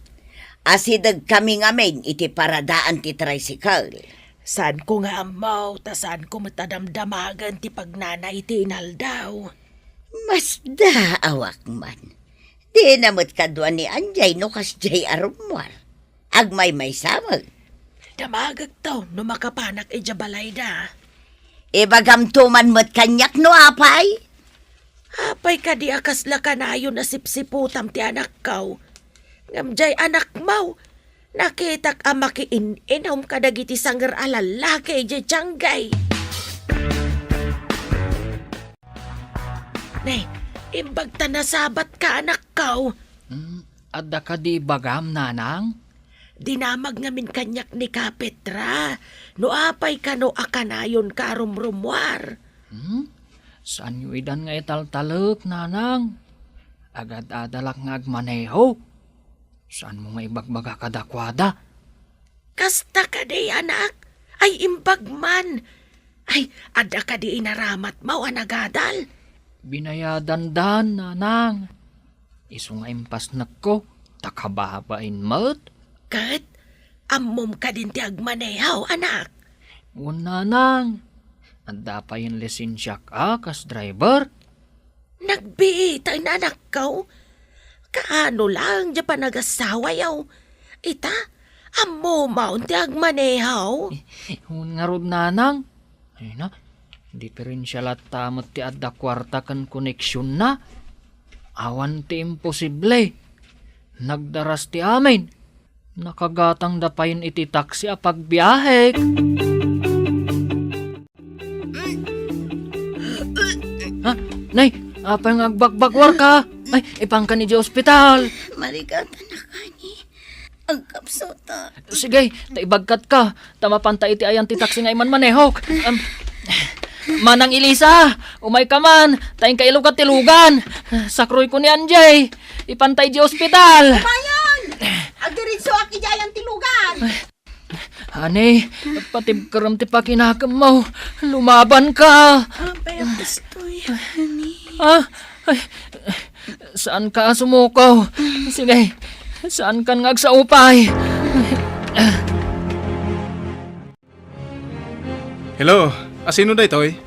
Asidag kami nga main iti paradaan ti tricycle. Saan ko nga amaw, ta saan ko matadamdamagan ti pagnanay ti inaldaw. Mas daawak man. Di namot kadwa ni Anjay no kasjay arumor. Agmay may samag. Damagag to, no makapanak ijabalay da. Ibagam tuman mo't kanyak no apay? Apay ka di akas lakanayo na sipsiputam ti anak kaw. Ngamjay anak mau, nakitak amakiin-inom kadagiti sanggar alalaki jay tsanggay. Nay, imbagta na sabat ka anak kaw. Adda ka di bagam nanang? Dinamag ngamin kanyak ni Kapetra. No apay ka no akanayon ka rumrumwar. Saan yu idan nga italtalak nanang? Agad adalak nga agmaneho. Saan mo nga ibagbaga kadakwada? Kasta ka di, anak. Ay, imbagman. Ay, ada ka di inaramat mo, anagadal. Binayadan-dan, nanang. Isu nga impas na ko, takababain mo't. Kat, amom ka din ti agmanehaw, anak. Nanang, anda pa yung lisensya ka, kas driver. Nagbiitay na anak ko. Kaano lang, di pa nag-asawa yaw. Ita, amo maun ti agmanehaw. Nga rod, nanang. Ay na, di pa rin siya latamot ti adda kwarta kan koneksyon na. Awan ti imposible. Nagdaras ti amin. Nakagatang dapayin iti taksi a pagbiyahe. Ha? Nay, apa yung agbakbakwar ka? Ay, ipang ka ni di ospital. Marigata na kani. Ang kapsota. Sige, taibagkat ka. Tamapanta iti ayan ti taksi nga iman manehok. Manang Elisa, umay ka man. Tayong kailog at tilugan. Sakroy ko ni Anjay. Ipantay di ospital. Mayon! Agdiritso aki dyan tilugan! Ani, patibkaram ti pakinakam mo. Lumaban ka. Apay ang gustoy, honey. Ah, ay, saan ka sumuko? Sige, saan ka ngagsaupay? Hello, asino da ito eh?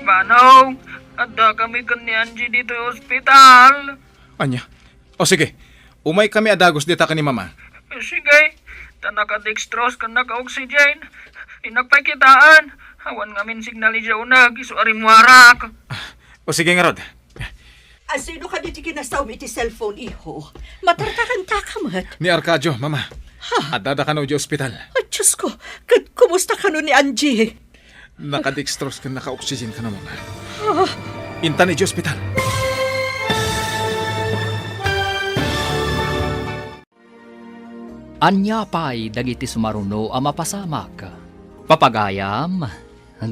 Manong, ada kami kan ni Angie dito sa ospital. Anya? O sige, umay kami adagos dita ka ni mama. Sige, tanaka-dextrose kan naka-oxygen. Inakpay kitaan. Hawan ngamin signal ija unag, iso arimwarak. O sige nga rod. Asino ka dito kinasaw iti cellphone, iho? Matartakan takamat. Ni Arcadio, mama. Adada ka na di ospital. Ay, Diyos ko, kumusta ka no ni Angie? Naka-dextrose ka, naka-oxygen ka na, mama. Inta ni di ospital. Anya pa'y dagiti sumaruno a mapasamak. Papagayam,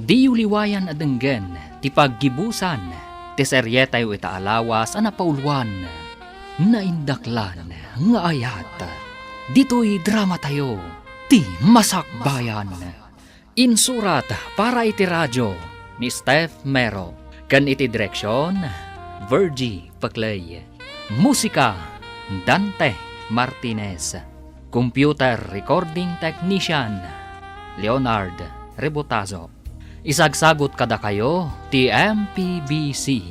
di uliwayan adenggen, ti paggibusan, ti seryetayo itaalawas a napaulwan, naindaklan nga ayat. Dito'y drama tayo, ti Masakbayan. Insurat para iti radyo ni Steph Mero. Kan iti direksyon, Virgie Paclay. Musika, Dante Martinez. Computer Recording Technician, Leonard Rebotazo. Isagsagot kada kayo, ti MPBC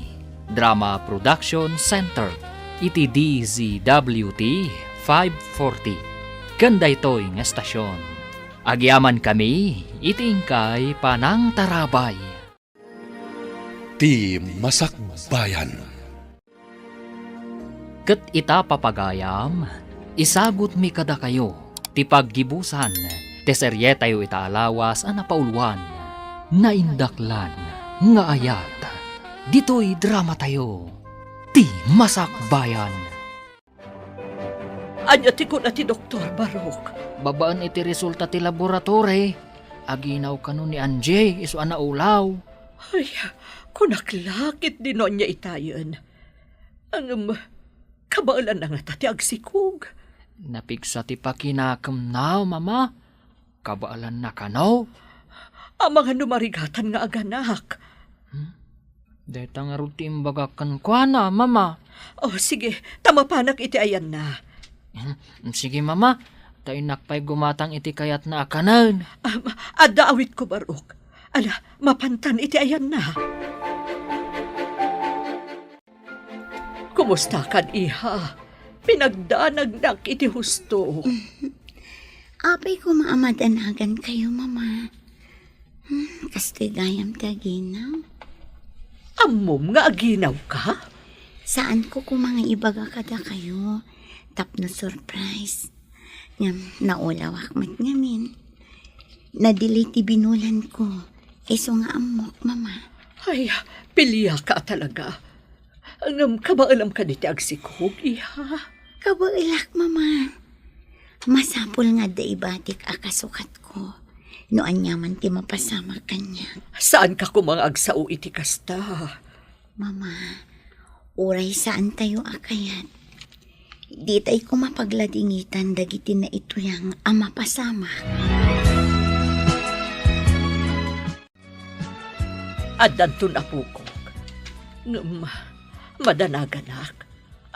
Drama Production Center, iti DZWT 540. Ganda ito'y nga estasyon. Agyaman kami, itingkay panang tarabay. Ti Masakbayan. Ket ita papagayam, isagot mi kada kayo, ti paggibusan, ti seryetayo itaalawas a napaulwan, naindaklan, nga ayat. Dito'y drama tayo, ti Masakbayan. Anya ti ko na ti Dr. Barok. Babaan iti resulta ti laboratory, aginaw kanu ni Anjay, iso ana ulaw. Ay, kunaklakit din niya itayan. Ang kabaalan na nga ti agsikog. Napigsa ti pakinakam na, mama. Kabaalan na kanaw. Ang mga numarigatan nga aganak. Deta nga rutim bagakan kwa na, mama. Oh, sige, tamapanak iti ayan na. Sige, mama. Tayo nakpay gumatang iti kayat na akanan. Adda awit ko, Barok. Ala, mapantan iti ayan na. Kumusta kan, iha? Pinagdanagnak iti husto. Apay ko maamadanagan kayo, mama. Kastoy gayam kaginaw. Amom nga aginaw ka? Saan ko kung mga ibaga kada kayo? Tapno surprise. Ngam, naulawak mat ngamin. Nadili ti binulan ko. Iso nga amok, mama. Ay, pilya ka talaga. Ang kabaalam ka diti agsikog, iha. Kabailak, mama. Masapul nga daibatik akasukat ko. Noan yaman ti mapasama kanya. Saan ka kumang agsao iti kasta? Mama, uray saan tayo akayat. Di tay ko mapagladingitan dagiti na ito yang ama pasama. At danto na pukok. Madanaganak.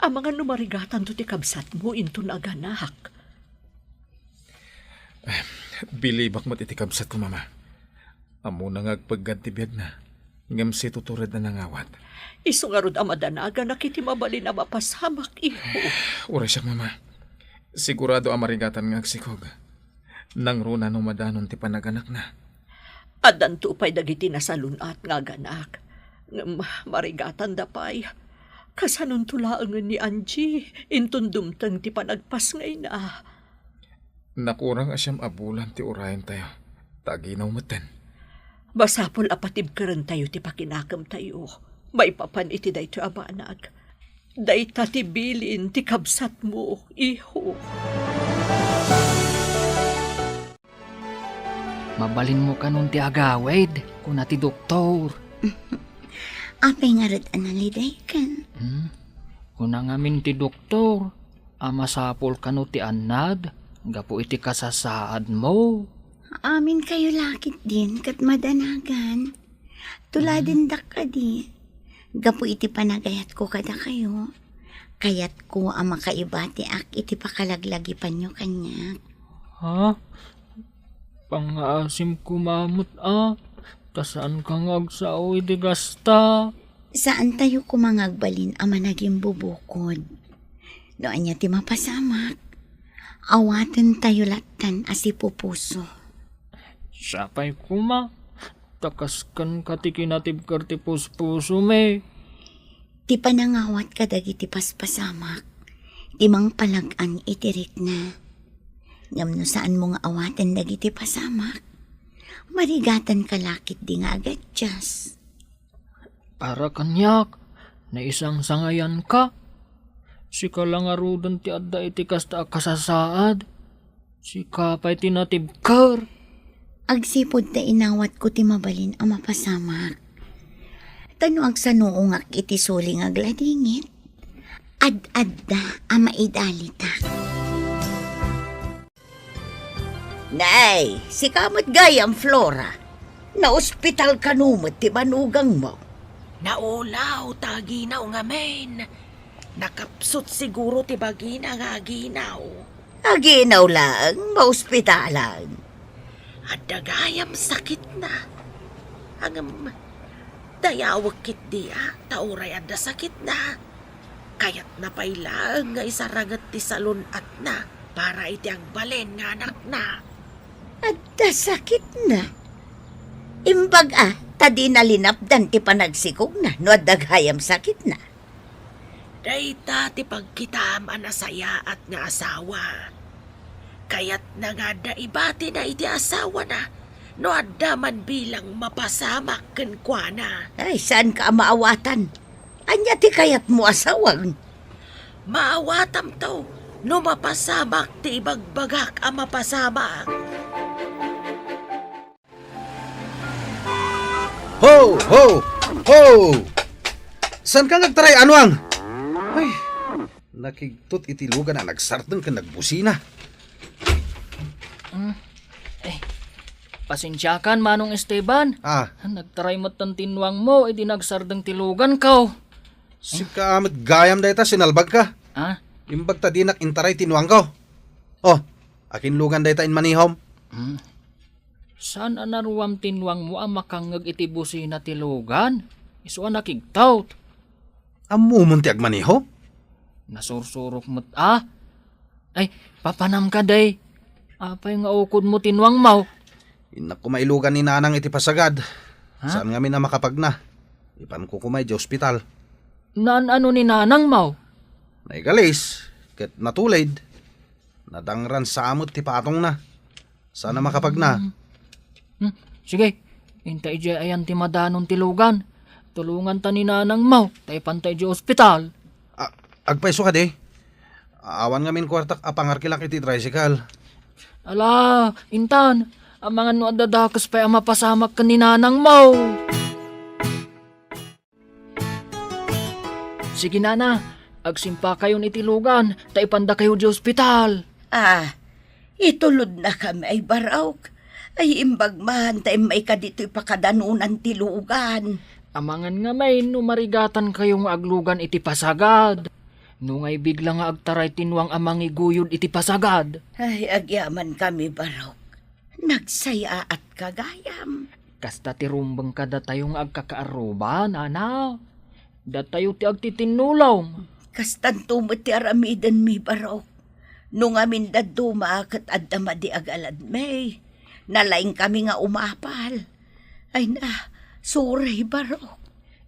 Ang mga numarigatan to ti kabsat mo into naganak. Bilibak mo't itikabsat ko, mama. Amo na ngagpagganti biyag na. Ngam si tutured na nangawat. Isu nga rod ang madanaga na kiti mabalin na mapasamak, iho. Ura siya, mama. Sigurado ang marigatan nga agsikog. Nang runa no madanon ti panaganak na. At danto pa'y dagiti nasalunat nga ganak. Marigatan da pa'y. Kasanon tulaangan ni Angie. Intun dumtang ti panagpas ngay na. Nakurang asyam abulan ti urayan tayo. Taginaw maten. Basapol apatib ka rin tayo ti pakinakam tayo. May papan iti day to abanag. Day tatibilin ti kabsat mo, iho. Mabalin mo ka nun ti agawid, kung ti doktor. Apay nga rin analiday kan. Kung ngamin ti doktor, amasapol ka no ti anad, gapo iti kasasaad mo. Amin kayo lakit din kat madanagan. Tuladin dak ka di. Gapo iti panagayat ko kada kayo. Kayat ko ang makaibati ak iti pakalaglagi panyo kanyak. Ha? Pang-aasim kumamot Tasaan ka ngagsao iti gasta? Saan tayo kumangagbalin ang managing bubukod? Noan niya ti mapasamak. Awatan tayo latan asi pupuso. Sapay kuma. Takaskan katikinatib karti puspuso me. Ti panangawat kadagiti paspasamak. Ti mang palagan itirik na. Ngam no saan mo nga awatan dagiti pasamak. Marigatan kalakit di nga agad jas. Para kanyak, na isang sangayan ka. Si kalangarudan ti adda iti kasta kasasaad. Si kapay tinatibkar. Agsipod ta inawat ko ti mabalin ang mapasamak. Tano ang sanuungak iti suling agladingit. Ad-adda ang maidalita. Nay, si kamot gayam Flora. Na ospital kanumot ti manugang mo. Naulaw, taginaw nga men. Nakapsot siguro ti bagina nga aginaw. Aginaw lang, maospitalan. At dagayam sakit na. Ang dayawag kit diya, tauray adda sakit na. Kayat napailang nga isaragat ti salon at na para iti agbalen nga anak na. At sakit na. Imbag tadi nalinapdan ti panagsikog na, no at daghayam sakit na. Dayta ti pagkitam anasaya at nga asawa. Kayat nagada ibati na iti asawa na, no adda man bilang mapasamak ken kuana. Ay, saan ka maawatan? Anya ti kayat mo asawang? Maawatam to, no mapasamak ti ibagbagak ang mapasamak. Ho! Ho! Ho! San ka nagtaray, Anwang? Ay, nakigtot itilugan na nagsartan ka nagbusina. Pasensyakan, Manong Esteban. Nagtaray mo't ng tinwang mo, edi nagsardang tilugan ka. Si kaamit gayam dayta, sinalbag ka. Imbag ta di intaray tinwang ko. Oh, akin lugan dayta in manihom. Saan anaruam tinwang mo ang makangag iti busina tilugan? Iso nakigtaut. Amumunti agmaniho? Nasursurok mo't Ay, papanam ka day. Apay nga ukod mo tinwang mo. Inak kumailugan ni nanang iti pasagad. Saan nga na makapagna? Ipan ko kumay di ospital. Ano ni nanang mo? Naigalis, ket natulid. Nadangran sa amot ti patong na. Sana makapagna. Sige, hintay di ayan ti madanon tilugan. Tulungan ta ni nanang mo, tay pantay di ospital. Agpaiso ka di. Awan nga min kwartak apangarkilak iti tricycle. Ala, Intan, ang mga nuadadakas pa'y ang mapasamak ka ni nanang mo. Sige nana, agsimpa kayo ni Tilugan, ta ipanda kayo di ospital. Itulod na kami ay barawk. Ay imbag man, tayo may kadito ipakadanunan Tilugan. Amangan nga may numarigatan kayong aglugan iti pasagad. Nungay bigla nga agtaray tinuang amang iguyod iti pasagad. Ay, agyaman kami barawk. Nagsaya at kagayam. Kasta ti rumbang kada tayong agkakaaruban, ana. Datayo ti agtitinulaw. Kastan tumot ti aramidan mi barawk. Nung amin daduma kat addama di agalad may. Nalaing kami nga umapal. Ay na, suray barawk.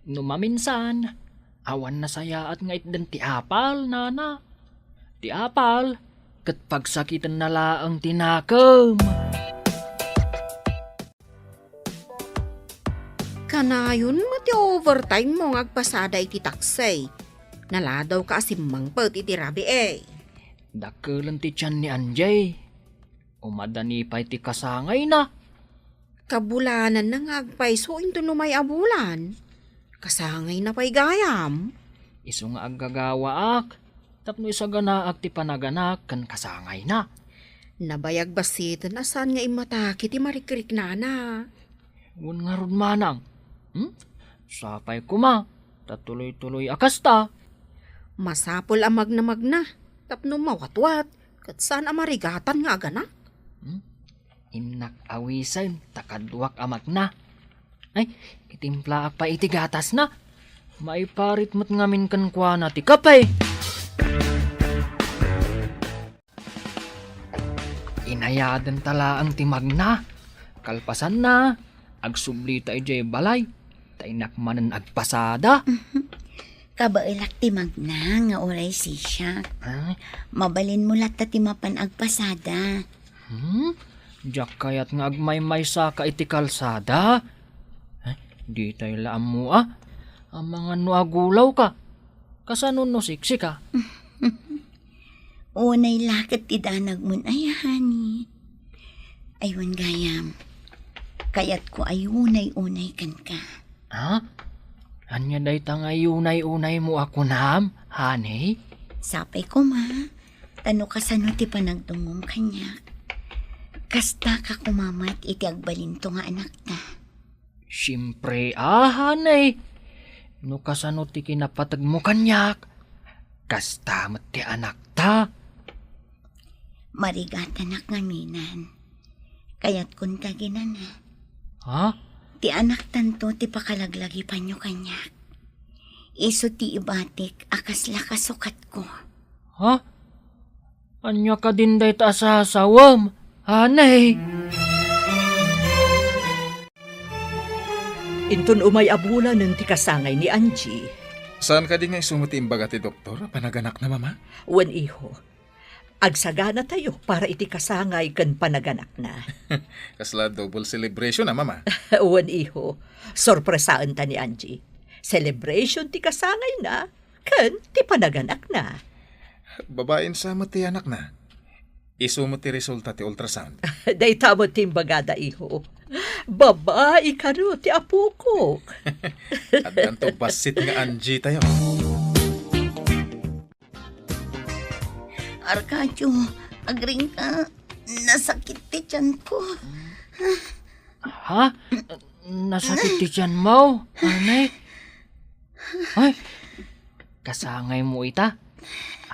Numaminsan, awan na saya at nga itdan ti apal, nana. Ti apal, kat pagsakitan na laang tinakam. Kanayon mo ti overtime mo ngagpasada iti taksay. Naladaw ka asimmang pet iti rabi eh. Dakelan ti tiyan ni Anjay. Umadani pa iti kasangay na. Kabulanan na ngagpay so into numay abulan. Kasangay na pa'y gayam. Iso nga aggagawaak. Tapno isa ganaak ti panaganak kan kasangay na. Nabayag basit na saan nga imataki ti marikrik nana. Ngun nga ron manang. Sapay kuma. Tatuloy-tuloy akasta. Masapol amag na magna. Tapno mawatwat. Kat saan amarigatan nga ganak? Inak awisan, takadwak amag na. Ay, itimplaak pa iti gatas na. Maiparit mat ngamin kan kwa na ti kapay. Inayadan tala ang timag na. Kalpasan na. Agsubli tayo jay balay. Tainak manan agpasada. Kabailak ti magna nga oray sisya. Ay, Mabalin mo lat ti mapan agpasada. Diyak kayat nga agmay-may sa ka iti kalsada. Di tayo laam mo Ang mga nuagulaw ka. Kasanon no siksi ka. Unay lakit ti danag mun ay hani. Aywan gayam. Kayat ko ay unay-unay kan ka. Anya day tangay unay-unay mo ako nam, honey? Sapay ko ma. Tano kasano ti panagdungom kanya. Kasta ka kumamat iti agbalinto nga anak ta. Siyempre, honey. No kasano ti kinapatag mo kanyak. Kastamat ti anak ta. Marigatanak nga minan. Kayat kun kaginan Ti anak tanto ti pakalaglagi panyo kanyak. Iso ti ibatik akas lakasukat ko. Anya ka din day ta asasawam, honey. Inton umay abulan ng ti kasangay ni Angie. Saan ka din nga isumuti imbaga ti doktor? Panaganak na mama? Wen iho, agsagana tayo para iti kasangay kan panaganak na. Kasla double celebration na mama. Wen iho, sorpresaan ta ni Angie. Celebration ti kasangay na, kan ti panaganak na. Babaen sa ti anak na. Isumuti resulta ti ultrasound. Day tamo ti bagada iho. Babae ka no, ti apo ko. At ganto basit nga Angie tayo. Arkadio, agring ka. Nasakit ti tiyan ko. Nasakit ti tiyan mo, honey? Ay, kasangay mo ita.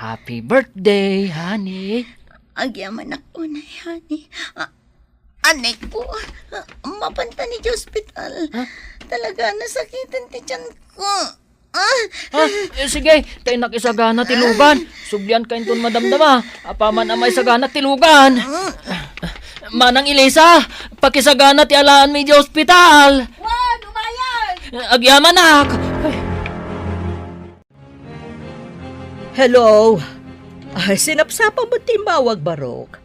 Happy birthday, honey. Agyaman ako na yani. Anek ko, mapanta ni hospital. Talaga nasakitan ti tiyan ko. Sige, tayo nakisagana tilugan. Sublian ka inton madamdama. Apaman amay sagana tilugan. Manang Elisa, pakisagana ti alaan mi di hospital. Wan, umayan! Agyaman nak. Hello? Sinapsapa mo ti mawag barok.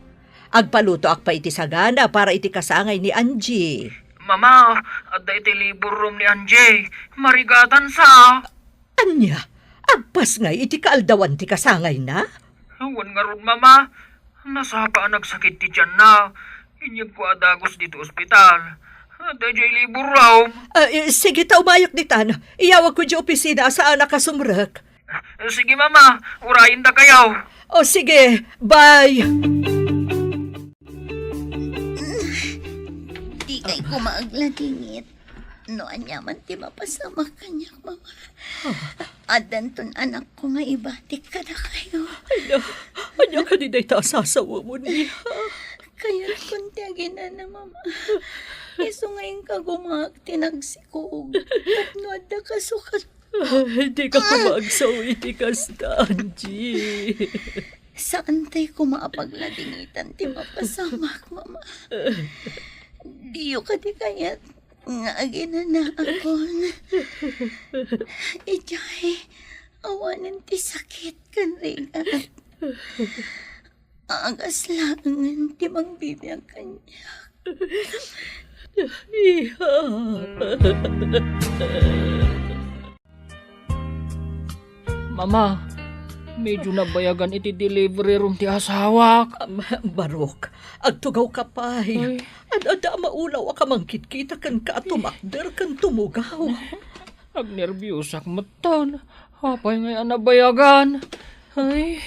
Agpaluto ak pa iti sagana para iti kasangay ni Angie. Mama, adda iti libur room ni Anjay. Marigatan sa. Anya, agpas ngay iti kaaldawan ti kasangay na? Wan nga ron, mama. Nasapa nagsakit ti tiyan na. Inyag ko adagos dito ospital. Adda jay libur room. Sige ta umayok ni Tan. Iyawag ko di opisina saan nakasumrek. Sige mama, urayin da kayo. O sige, bye! Di kay kumaagladingit. No, anyaman ti mapasama kanya, mama. Adan ton anak ko nga ibatik ka na kayo. Anya ka di day sasawa mo niya. Kaya kuntiagin na, mama. Iso ngayon ka gumag tinagsikog. Tapno adda ka sukat. Hindi ka kumagsawi ti kasta, Angie. Saan tayo kumaapagladingitan ti mapasamak, mama? Diyo ka di kayat nga agina na ako. Ijay, awanin ti sakit kan ringat. Agas langan ti mangbibiyag kanya. Iha. Mama, medyo nabayagan iti delivery room ti asawak. Barok, agtugaw ka pa'y. Ay. Ada maulaw ka mangkitkita kan ka at tumakder kan tumugaw. Agnervyusak matan. Hapay ngayon nabayagan. Ay.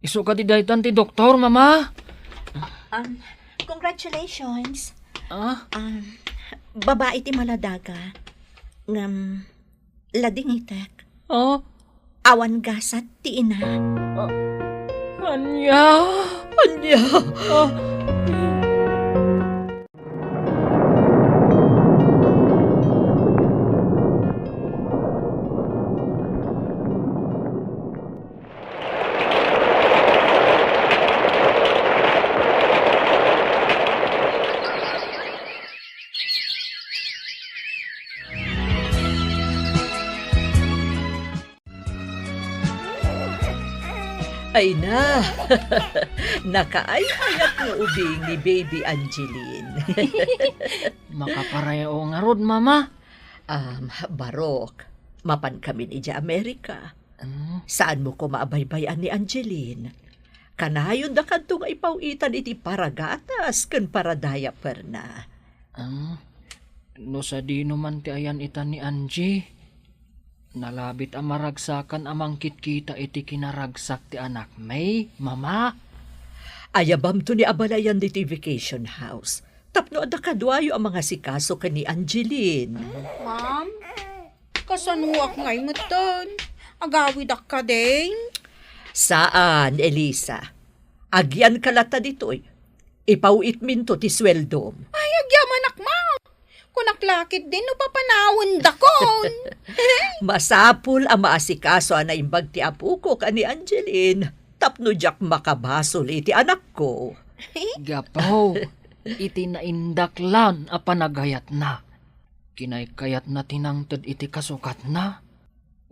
Iso ka ti daytan ti doktor, mama? Congratulations. Ah? Babae ti maladaga. Lading itek. Ah? Awan gasat ti ina. Anya? Anya! Ay na, nakaay-ayat mo ubing ni Baby Angeline. Makaparayo nga rod, mama. Barok, mapan kami ni Amerika. Saan mo ko maabaybayan ni Angeline? Kanayon da kadto nga ipawitan iti paragatas ken paradaya perna. No sa dino man ti ayan itan ni Angie. Nalabit ang maragsakan amang kitkita iti kinaragsak ti anak may, mama. Ayabam to ni abalayan di vacation house. Tapno ada kadwayo ang mga sikaso ka ni Angeline. Ma'am, kasanuak ngay mo ton. Agawid ak ka din. Saan, Elisa? Agyan kalata ditoy. Ipauit minto ti sweldom. Ay, agyaman ak, ma'am. Kunaklakit din no papanawon dakon. Masapul ang maasikaso na imbag ti apu ko ka ni Angeline. Tapno jak makabasol iti anak ko. Gapaw, iti naindaklan a panagayat na. Kinaykayat na tinangtad iti kasukat na.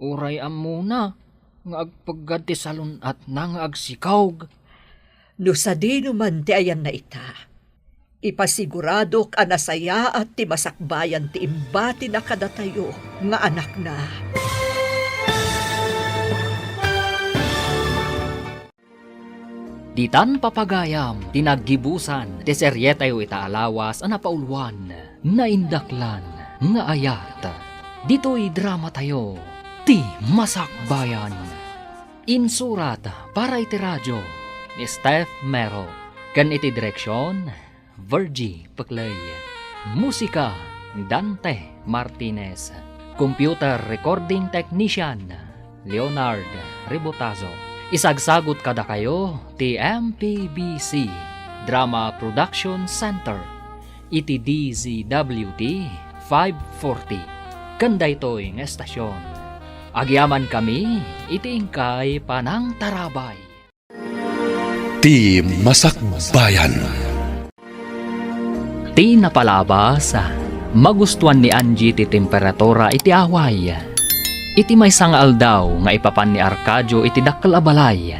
Uray am muna, nga agpagad ti salunat na nga agsikawg. No sa dino man ti ayan na ita. Ipasiguradok anasaya at ti masakbayan ti imbati na kadatayo nga anak na. Ditan papagayam, tinaggibusan, ti seryetayo itaalawas ang napaulwan, naindaklan, nga ayat. Dito'y drama tayo, ti Masakbayan. Insurat para iti radyo ni Steph Mero. Kan iti direksyon, Virgie Paclay. Musika, Dante Martinez. Computer Recording Technician, Leonard Ribotazo. Isagsagot kada kayo, ti MPBC Drama Production Center. Iti DZWT 540. Kanda ito'y ng estasyon. Agyaman kami, iti ingkay panang tarabay. Ti Masakbayan. Ti napalabas, magustuhan ni Angie ti temperatura iti away. Iti may sangal daw nga ipapan ni Arcadio iti dakkel abalay.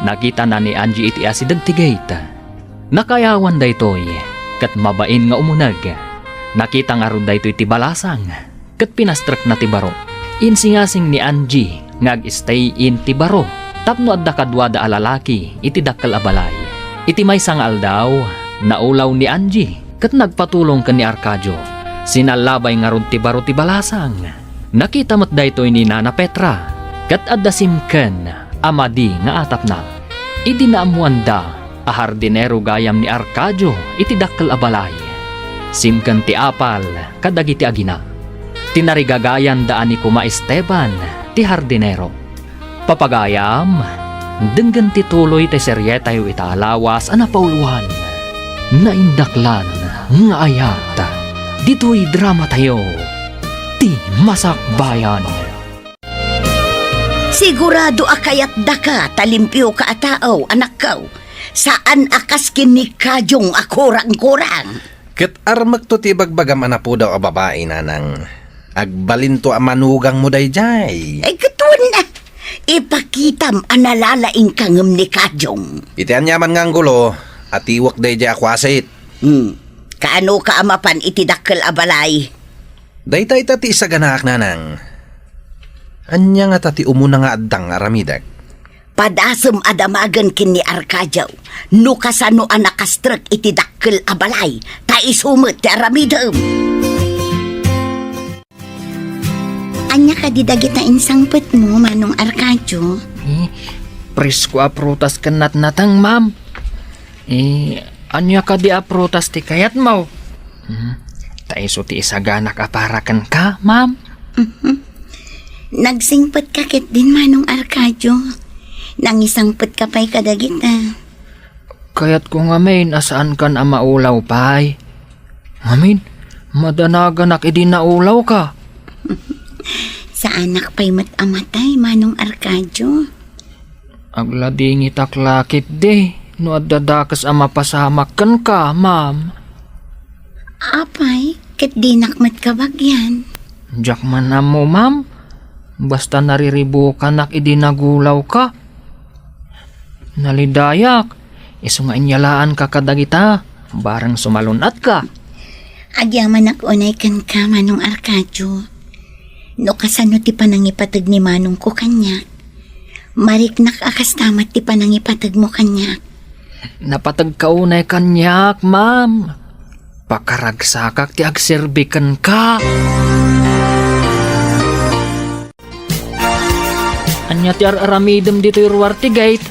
Nakita na ni Angie iti asideg ti gate. Nakayawan da ito'y, kat mabain nga umunag. Nakita nga ron da ito'y ti balasang, kat pinastrak na ti baro. Insingasing ni Angie nga ag-stay in ti baro. Tapno adda kadwa da alalaki iti dakkel abalay. Iti may sangal daw, naulaw ni Angie kat nagpatulong ka ni Arcadio. Sinalabay nga ron ti baro ti balasang. Nakita mo't daytoy ni Nana Petra. Kat addasimken amadi nga atap na. Idi naamuanda a hardinero gayam ni Arcadio iti dakkel a balay. Simken ti apal kadagiti agina. Tinarigagayan daan ni Kuma Esteban ti hardinero. Papagayam, denggan ti tuloy ti serye tayo italawas a napauluhan. Naindaklan nga ayat. Dito'y drama tayo. Ti Masakbayan. Sigurado akayat daka talimpyo ka atao, anak ko. Saan akas kinikajong akurang-kurang? Ket armak to ti bagbagam ana po daw a babae nanang. Agbalin to a manugang mo dayjay. Ay katun na. Ipakitam analalaing kangem ni kajong. Iti anyaman nga ang gulo, at iwak dayjay akwasit. Kaano ka amapan iti dakkel abalay? Daytay tati sa ganak nanang. Anya nga tati umuna nga addang aramidag. Padasem adamagan kin ni Arcadio. No kasano anakastrek iti dakkel abalay. Taisumet ti aramidem. Anya ka didagita insangpet mo, Manong Arcadio? Presko a prutas kanat natang, ma'am. Anya ka di a prutas ti kayat mo? Taiso ti isaganak aparakan ka, ma'am. Nagsingpet ka ket din, Manong Arcadio. Nangisangpet ka pa'y kadagita. Kayat ko nga main asaan kan a maulaw pa'y. Ngamin, madanaganak idi naulaw ka. Sa anak pa'y matamatay, Manong Arcadio. Aglading itaklakit de. No adadakas a mapasamak kan ka, ma'am. Apay, ket di nakmat ka bagyan. Diyak man na mo, ma'am. Basta nariribo ka nak idi nagulaw ka. Nalidayak. Iso nga inyalaan ka kadagita. Barang sumalunat ka. Agyaman unay kan ka, Manong Arcadio. No kasano ti panangipatag ni Manong ko kanya. Mariknak akas tamat ti panangipatag mo kanya. Napatag kaunay kanyak, ma'am. Pakaragsakak ti agserbikan ka. Anya ti aramidem dito irwarti gate.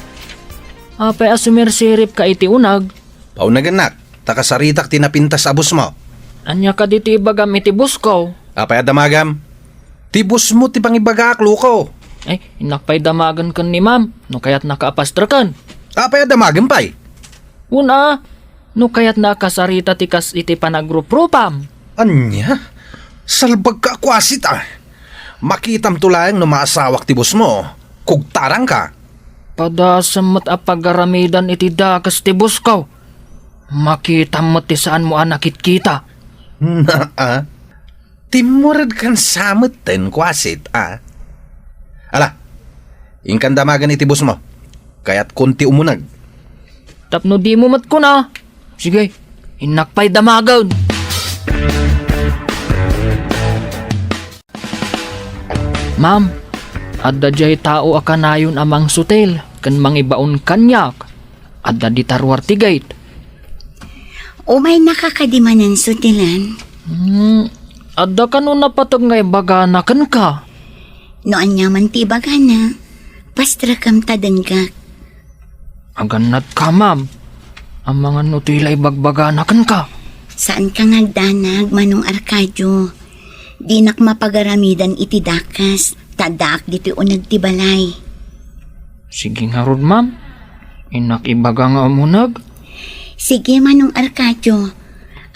Apay asumirsirip ka iti unag. Paunaganak, takasaritak tinapintas abos mo. Anya ka dito ibagam iti busko. Apay adamagam, tibus mo ti pangibagaklo ko. Ay, inakpay damagan kan ni ma'am. No kaya't nakaapastrakan. Apay adamagam pa'y. Una, no kaya't nakasarita tikas iti panagrupropam. Anya? Salbag ka akwasit ah. Makitam tulayang no maasawak tibus mo. Kugtarang ka. Padasamot a pagaramidan iti dakas ti buskaw. Makita mo ti saan mo anakit kita. Naa? Timurad kan samot ten kwasit ah. Ala, ingkan damagan iti bus mo. Kaya't kunti umunag. Tapno di mo mat ko na. Sige, inakpay damagan. Ma'am, adda jay tao akanayon amang sutel, kan mangibaon kanyak, adda di tarwar ti gate. Umay nakakadimanan sutilan. Adda ka no napatag nga ibaganakan ka. No anyaman ti bagana, pastra kam tadenggak. Aganat ka, ma'am. Ang mga nutila ibagbaganakan ka. Saan ka ngagdanag, Manong Arcadio? Di nak mapagaramidan iti dakas, tadak dito unag ti balay. Sige nga rod, ma'am. Inak ibaga nga umunag. Sige, Manong Arcadio.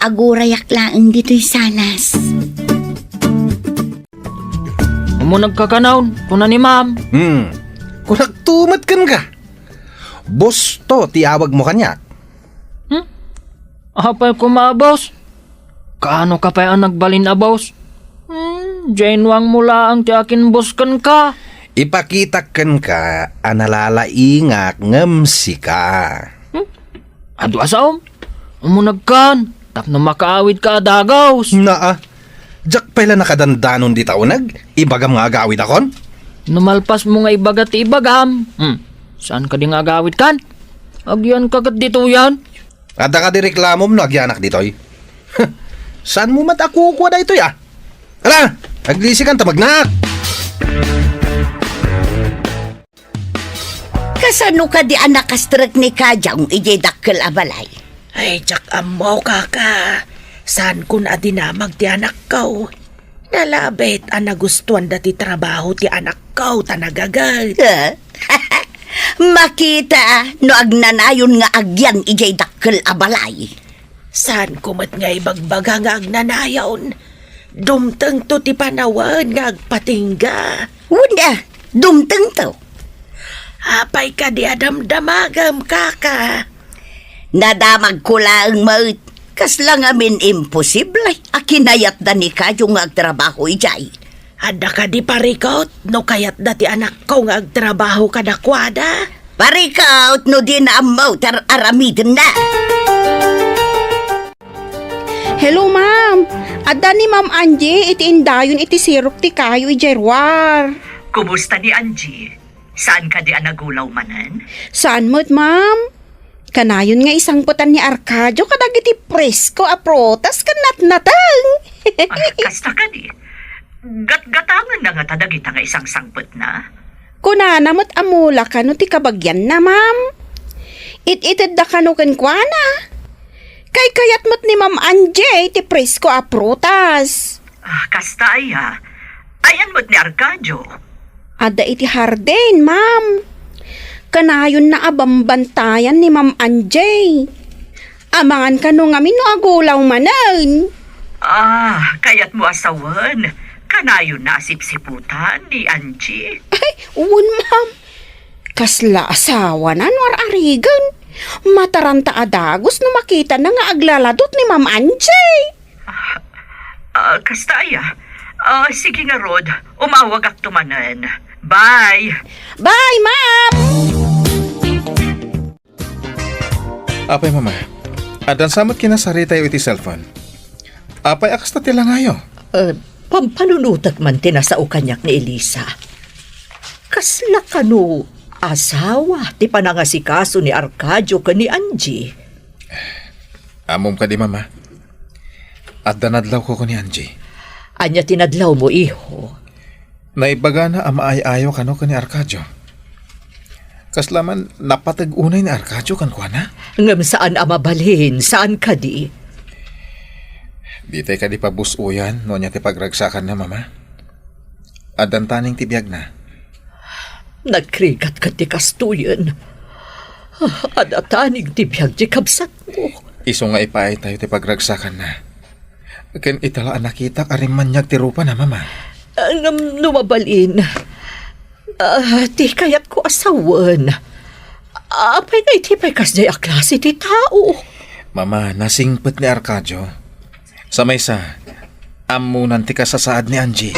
Agurayak laeng dito'y salas. Umunag ka kanaon, kuna ni ma'am. Kung nagtumat kan ka. Boss to, tiawag mo kanyak. Apay ko maabos. Kaano ka pa ang nagbalin abos? Jainwang mula ang ti akin boskan ka. Ipakita kan ka, analalaingak ngamsi ka. Ado asaom? Umunag kan. Tapno makaawid ka adagaws. Naa, jak pala nakadandanon di taonag. Ibagam nga agawid akon. Numalpas mo nga ibagat ti ibagam. Saan ka di nga agawid kan? Agyan kagat dito yan. Ada ka di reklamo mo nagyanak ditoy. Saan mo matakukuha da ito ya? Ala, naglisi kan tamagnak. Kasano ka di anak kastrak ni Kajang ijay dakkel abalay? Ay, jak amaw kaka. Saan ko na dinamag ti anak ko? Nalabit ang nagustuhan dati trabaho ti anak ko tanagagad. Makita no agnanayon nga agyan ijay dakkel abalay. Saan ko mat nga ibagbaga nga agnanayon? Dumteng to ti panawan nga agpatingga. Wunda, dumteng to. Apay ka di adamdamagam kaka. Nadamag ko lang maut. Kas lang amin imposible. Akinayat na ni Kajong nga agtrabaho ijay. Ada ka di parikot no kayat dati anak ko nga agtrabaho ka dakwada. Parikaut no di na amaw tar aramidin na. Hello, ma'am. Ada ni Ma'am Angie, iti indayon iti sirok ti kayo ijerwar. Kumusta ni Angie? Saan ka di anagulaw manan? Saan mo't, ma'am? Kanayon nga isang putan ni Arcadio kadag iti presko a protas kanat-natang. Kasta ka di. Gat-gatangan na nga tadagita nga isang sangpot na. Kunana mo't amula ka no ti kabagyan na, ma'am. It-itid da ka no kenkwana. Kay kayat mo't ni Ma'am Angie ti presko a prutas. Kasta ay ha. Ayan mo't ni Arcadio. Ada iti harden, ma'am. Kanayon na abambantayan ni Ma'am Angie. Amangan ka no nga no agulaw manan. Kayat mo asawan. Kanayon na asipsiputan ni Angie. Ay, uwan, ma'am. Kasla asawa na nwar arigan. Mataranta adagos no makita na nga aglaladot ni Ma'am Angie. Kasta ay ha. Sige nga, Rod. Umawag ak tumanan. Bye! Bye, ma'am! Apay mama, adan samot kinasari tayo iti cellphone. Apay akas na tila ngayo. Pampanunutat man tinasao kanyak ni Elisa. Kasla kano asawa ti panangasikaso ni Arcadio ka ni Angie. Amom ka di mama. At danadlaw ko ni Angie. Anya tinadlaw mo, iho. Naibaga na amaay-ayaw kano ka ni Arcadio. Kaslaman napatag-unay ni Arcadio kan kwa na? Ngam saan amabalhin, saan ka di? Di tayo ka di pabusuyan no niya ti pagragsakan na mama. Adan taning tibiyag na. Nagkrigat ka ti kastuyan. Adatanig tibiyag di kabsat mo. Iso nga ipaay tayo ti pagragsakan na. Ken itala nakita karimman niyag ti rupa na mama. Ngam numabalin. Ti kayat ko asawan. Apay nga itipay kas day a klase ti tao. Mama, nasingpet ni Arcadio. Sa may sa, amunan ti kasasaad ni Angie.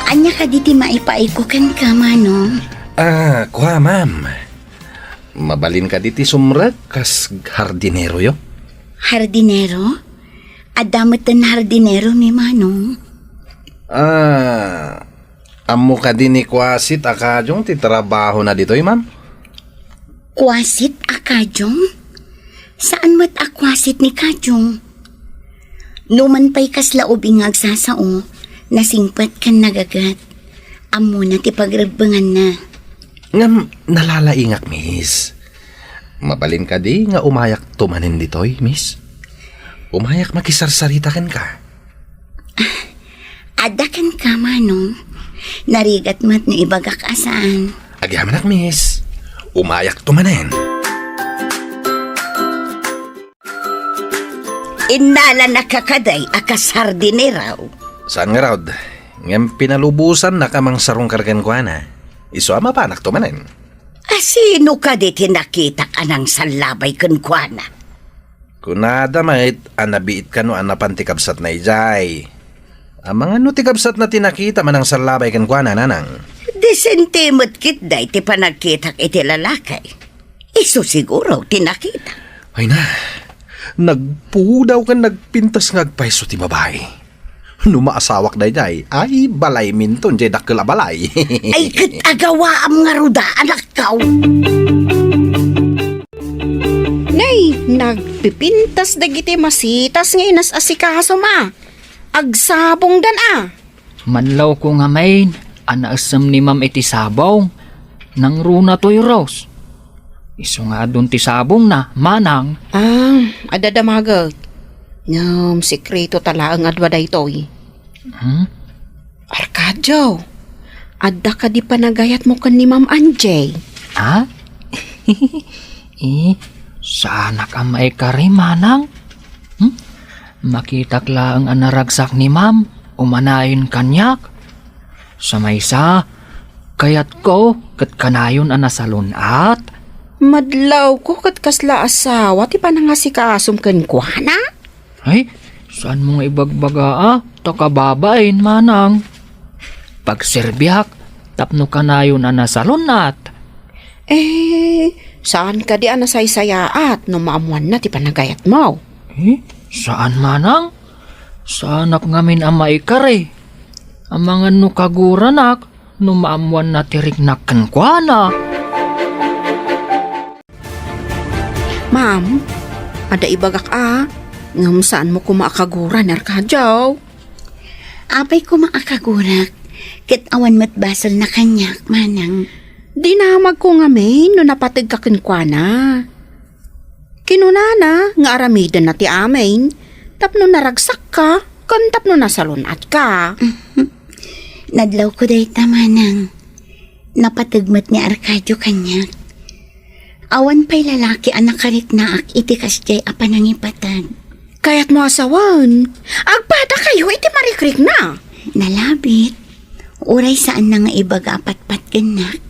Anya ka diti maipaiko kan ka, Manong? Kuha, ma'am. Mabalin ka diti sumrag kas hardinero yo? Hardinero? Adamot na hardinero ni Manong. Amo ka din ni Kwasit Akajong ti trabaho na dito'y, ma'am? Kwasit Akajong? Saan mat akwasit ni Kajong? Numan pa'y kaslaubing agsasao, nasingpat kan nagagat. Amo na ti pagrebangan na. Ngam nalalaingak, miss. Mabalin ka di nga umayak tumanin dito'y, miss. Umayak makisarsarita kan ka. Adakan ka, Manong. Narigat mat ni ibagak asaan. Agyaman ak, miss. Umayak tumanin. Inala nakakaday akas hardineraw. Saan nga, Rod? Ngam pinalubusan na kamang sarong kargan ko na. Iso ama panak tumanin. Sino ka di tinakita ka ng salabay kunkwana? Kunada mait, anabiit ka no anapantikabsat na ijay. Ang mga nutikabsat na tinakita manang salabay kan kwa na nanang. Desentimot kit day ti panagkitak iti lalakay. Iso siguro tinakita. Ay na, nagpudaw kan nagpintas ngagpaiso ti babae. Numaasawak na jay, ay balay minton jay dakkel a balay. Ay kat agawa am nga ruda anak kaw. Ne, nagpipintas dagiti masitas nga inas asikaso ma. Agsabong dan Manlaw ko nga main, anaasam ni ma'am iti sabaw. Nang runa to'y Rose. Iso nga doon ti sabong na, manang. Adadamagat. Ngam, sikreto tala ang adwa daytoy. Arkadio, adda ka di panagayat mo kan ni Ma'am Anjay. Ha? Sana ka may kari, manang? Makitak lang ang naragsak ni ma'am, umanayon kanyak. Sa maysa, kayat ko, kat kanayon ang nasalunat. Madlaw ko kat kasla asawa, ti pa nga si kaasum kan kuhana? Ay, saan mo nga ibagbaga Takababain, manang. Pagserbiak, tapno kanayon ang nasalunat. Saan ka di anasaysayaat no maamuan na ti panagayat mo? Saan manang? Saanak ngamin ang maikari. Ang mga nukaguranak, numaamuan na tirik na kankwana. Ma'am, ada ibagak ngam saan mo kumaakaguran, Arkadio? Apay ko maakagurak, ket awan matbasol na kanyak, manang. Dinamag ko nga may no napatig ka kinkwana. Kinunana nga aramidan na ti amin, tapno naragsak ka, kan tapno nasalunat ka. Nadlaw ko day manang. Napatagmat ni Arkadio kanyak. Awan pa'y lalaki anak karit naak iti kasjay apanangipatan. Kaya't mo asawan, agpada kayo iti marikrik na. Nalabit, uray saan na nga ibaga apat-pat ganak.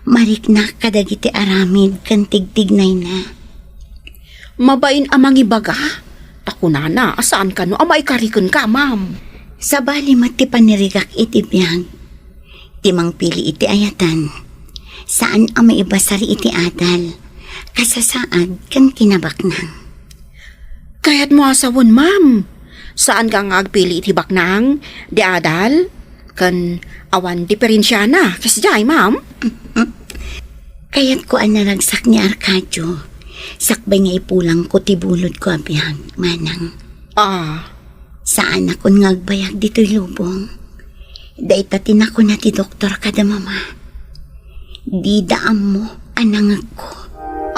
Mariknak kadagiti aramid kan tigtignay na. Mabain amang ibaga? Takunana, asaan ka no amay karikon ka, ma'am? Sa bali mati panirigak iti biyag. Timang pili iti ayatan. Saan ang maibasari iti adal? Kasasaad kan kinabaknang. Kaya't mo asawon, ma'am. Saan ka nga agpili iti baknang? Di adal? Kan awan diferensya na. Kasjay, ma'am? Kaya't ko ang naragsak ni Arkadio. Sakbay nga ipulang ko tibulod ko abiyag, manang. Saan ako nga agbayag dito'y lubong? Daitatin ako na ti doktor kada mama. Di daam mo anangag ko.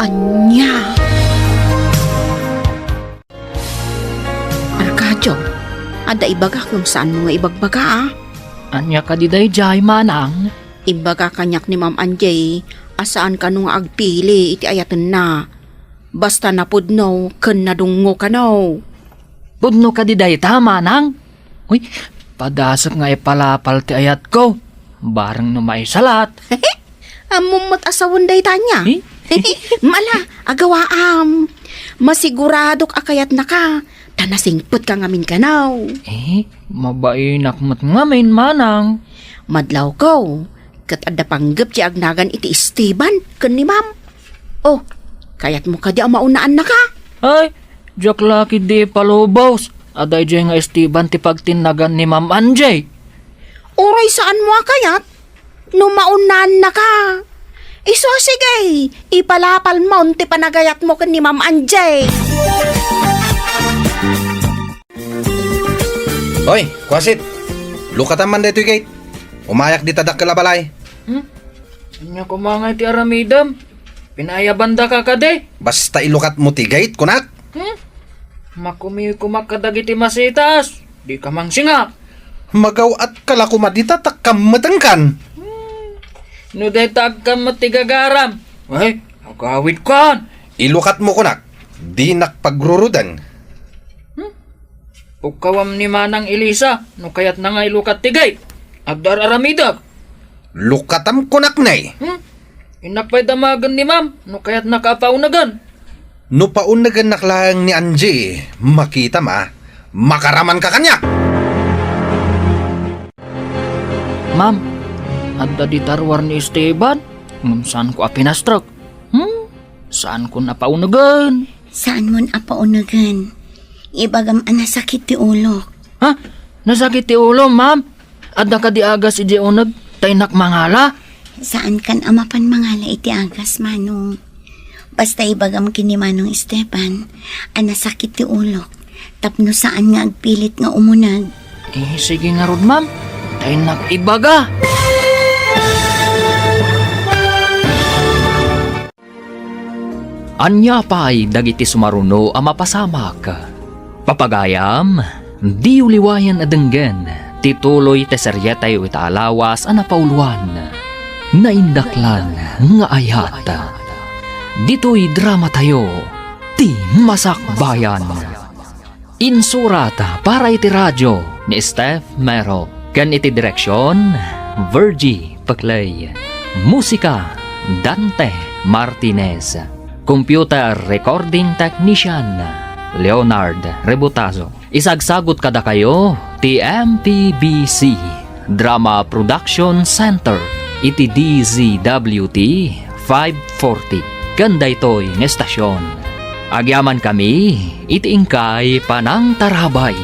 Anya? Arkadio, ada ibaga kung saan mo nga ibagbaga Anya ka di dayjay, manang. Ibaga kanyak ni Ma'am Anjay, asaan ka nung agpili iti ayatan na. Basta na pudno, ken nadungo ka no. Pudno ka di dayta, manang. Uy, padasak nga ipalapal ti ayat ko. Barang no may salat. Amumot asawon day tanya. Mala, agawaam. Masiguradok akayat na ka. Tanasingpot ka ngamin ka now. Mabainak mat ngamin, manang. Madlaw ko. Kat ada panggap ti agnagan iti Esteban ken ni ma'am. Oh, kayat mo ka di ang maunaan na ka. Ay, jak laki di palubos. Aday dyan nga Esteban ti pagtinagan ni Ma'am Anjay. Uray saan mo kayat? No maunaan na ka. Iso sige, ipalapal mo ti panagayat mo ken ni Ma'am Anjay. Hoy, kwasit. Lukatan man dito gate. Umayak di tadak kalabalay. Anya ko mga ti aramidam. Pinayabanda ka kade. Basta ilukat mo ti gate, kunak. Makumi-kumak kadag iti masitas. Di ka mang singa. Magaw at kalakumadita takam matangkan. No day tag ka matigagaram. Ay, agawid kan. Ilukat mo kunak. Di nakpagrurudan. Ukawam ni Manang Elisa. No kayat na nga ilukat tigay. Agdar aramidag. Lukatam kunak nay. Inakpay damagan ni ma'am. No kayat nakapaunagan. No paunagan naklang ni Angie. Makita makaraman ka kanya. Ma'am, adda di tarwar ni Esteban. Saan ko apinastrok? Saan ko napaunagan? Saan mo napaunagan? Ibagam anasakit ti ulo. Ha? Nasakit ti ulo, ma'am? Adda ka di agas iti unag, taynak mangala? Saan kan amapan mangala iti agas, manong? Basta ibagam kini Manong Esteban, sakit ti ulo. Tapno saan nga agpilit nga umunag. Sige nga rod, ma'am. Tayo nag-ibaga. Anya pa'y dagiti sumaruno ang mapasamak. Papagayam, di uliwayan adenggen, tituloy teseryetay italawas ang napauluan. Naindaklan nga ayat. Dito'y drama tayo, ti Masakbayan. Insurat para iti radyo ni Steph Mero. Kan iti direksyon, Virgie Paclay. Musika, Dante Martinez. Computer Recording Technician, Leonard Rebutazo. Isagsagot kada kayo, TMPBC Drama Production Center, iti DZWT 540. Ganda ito'y ng estasyon. Agyaman kami, iti ingkay panang tarabay.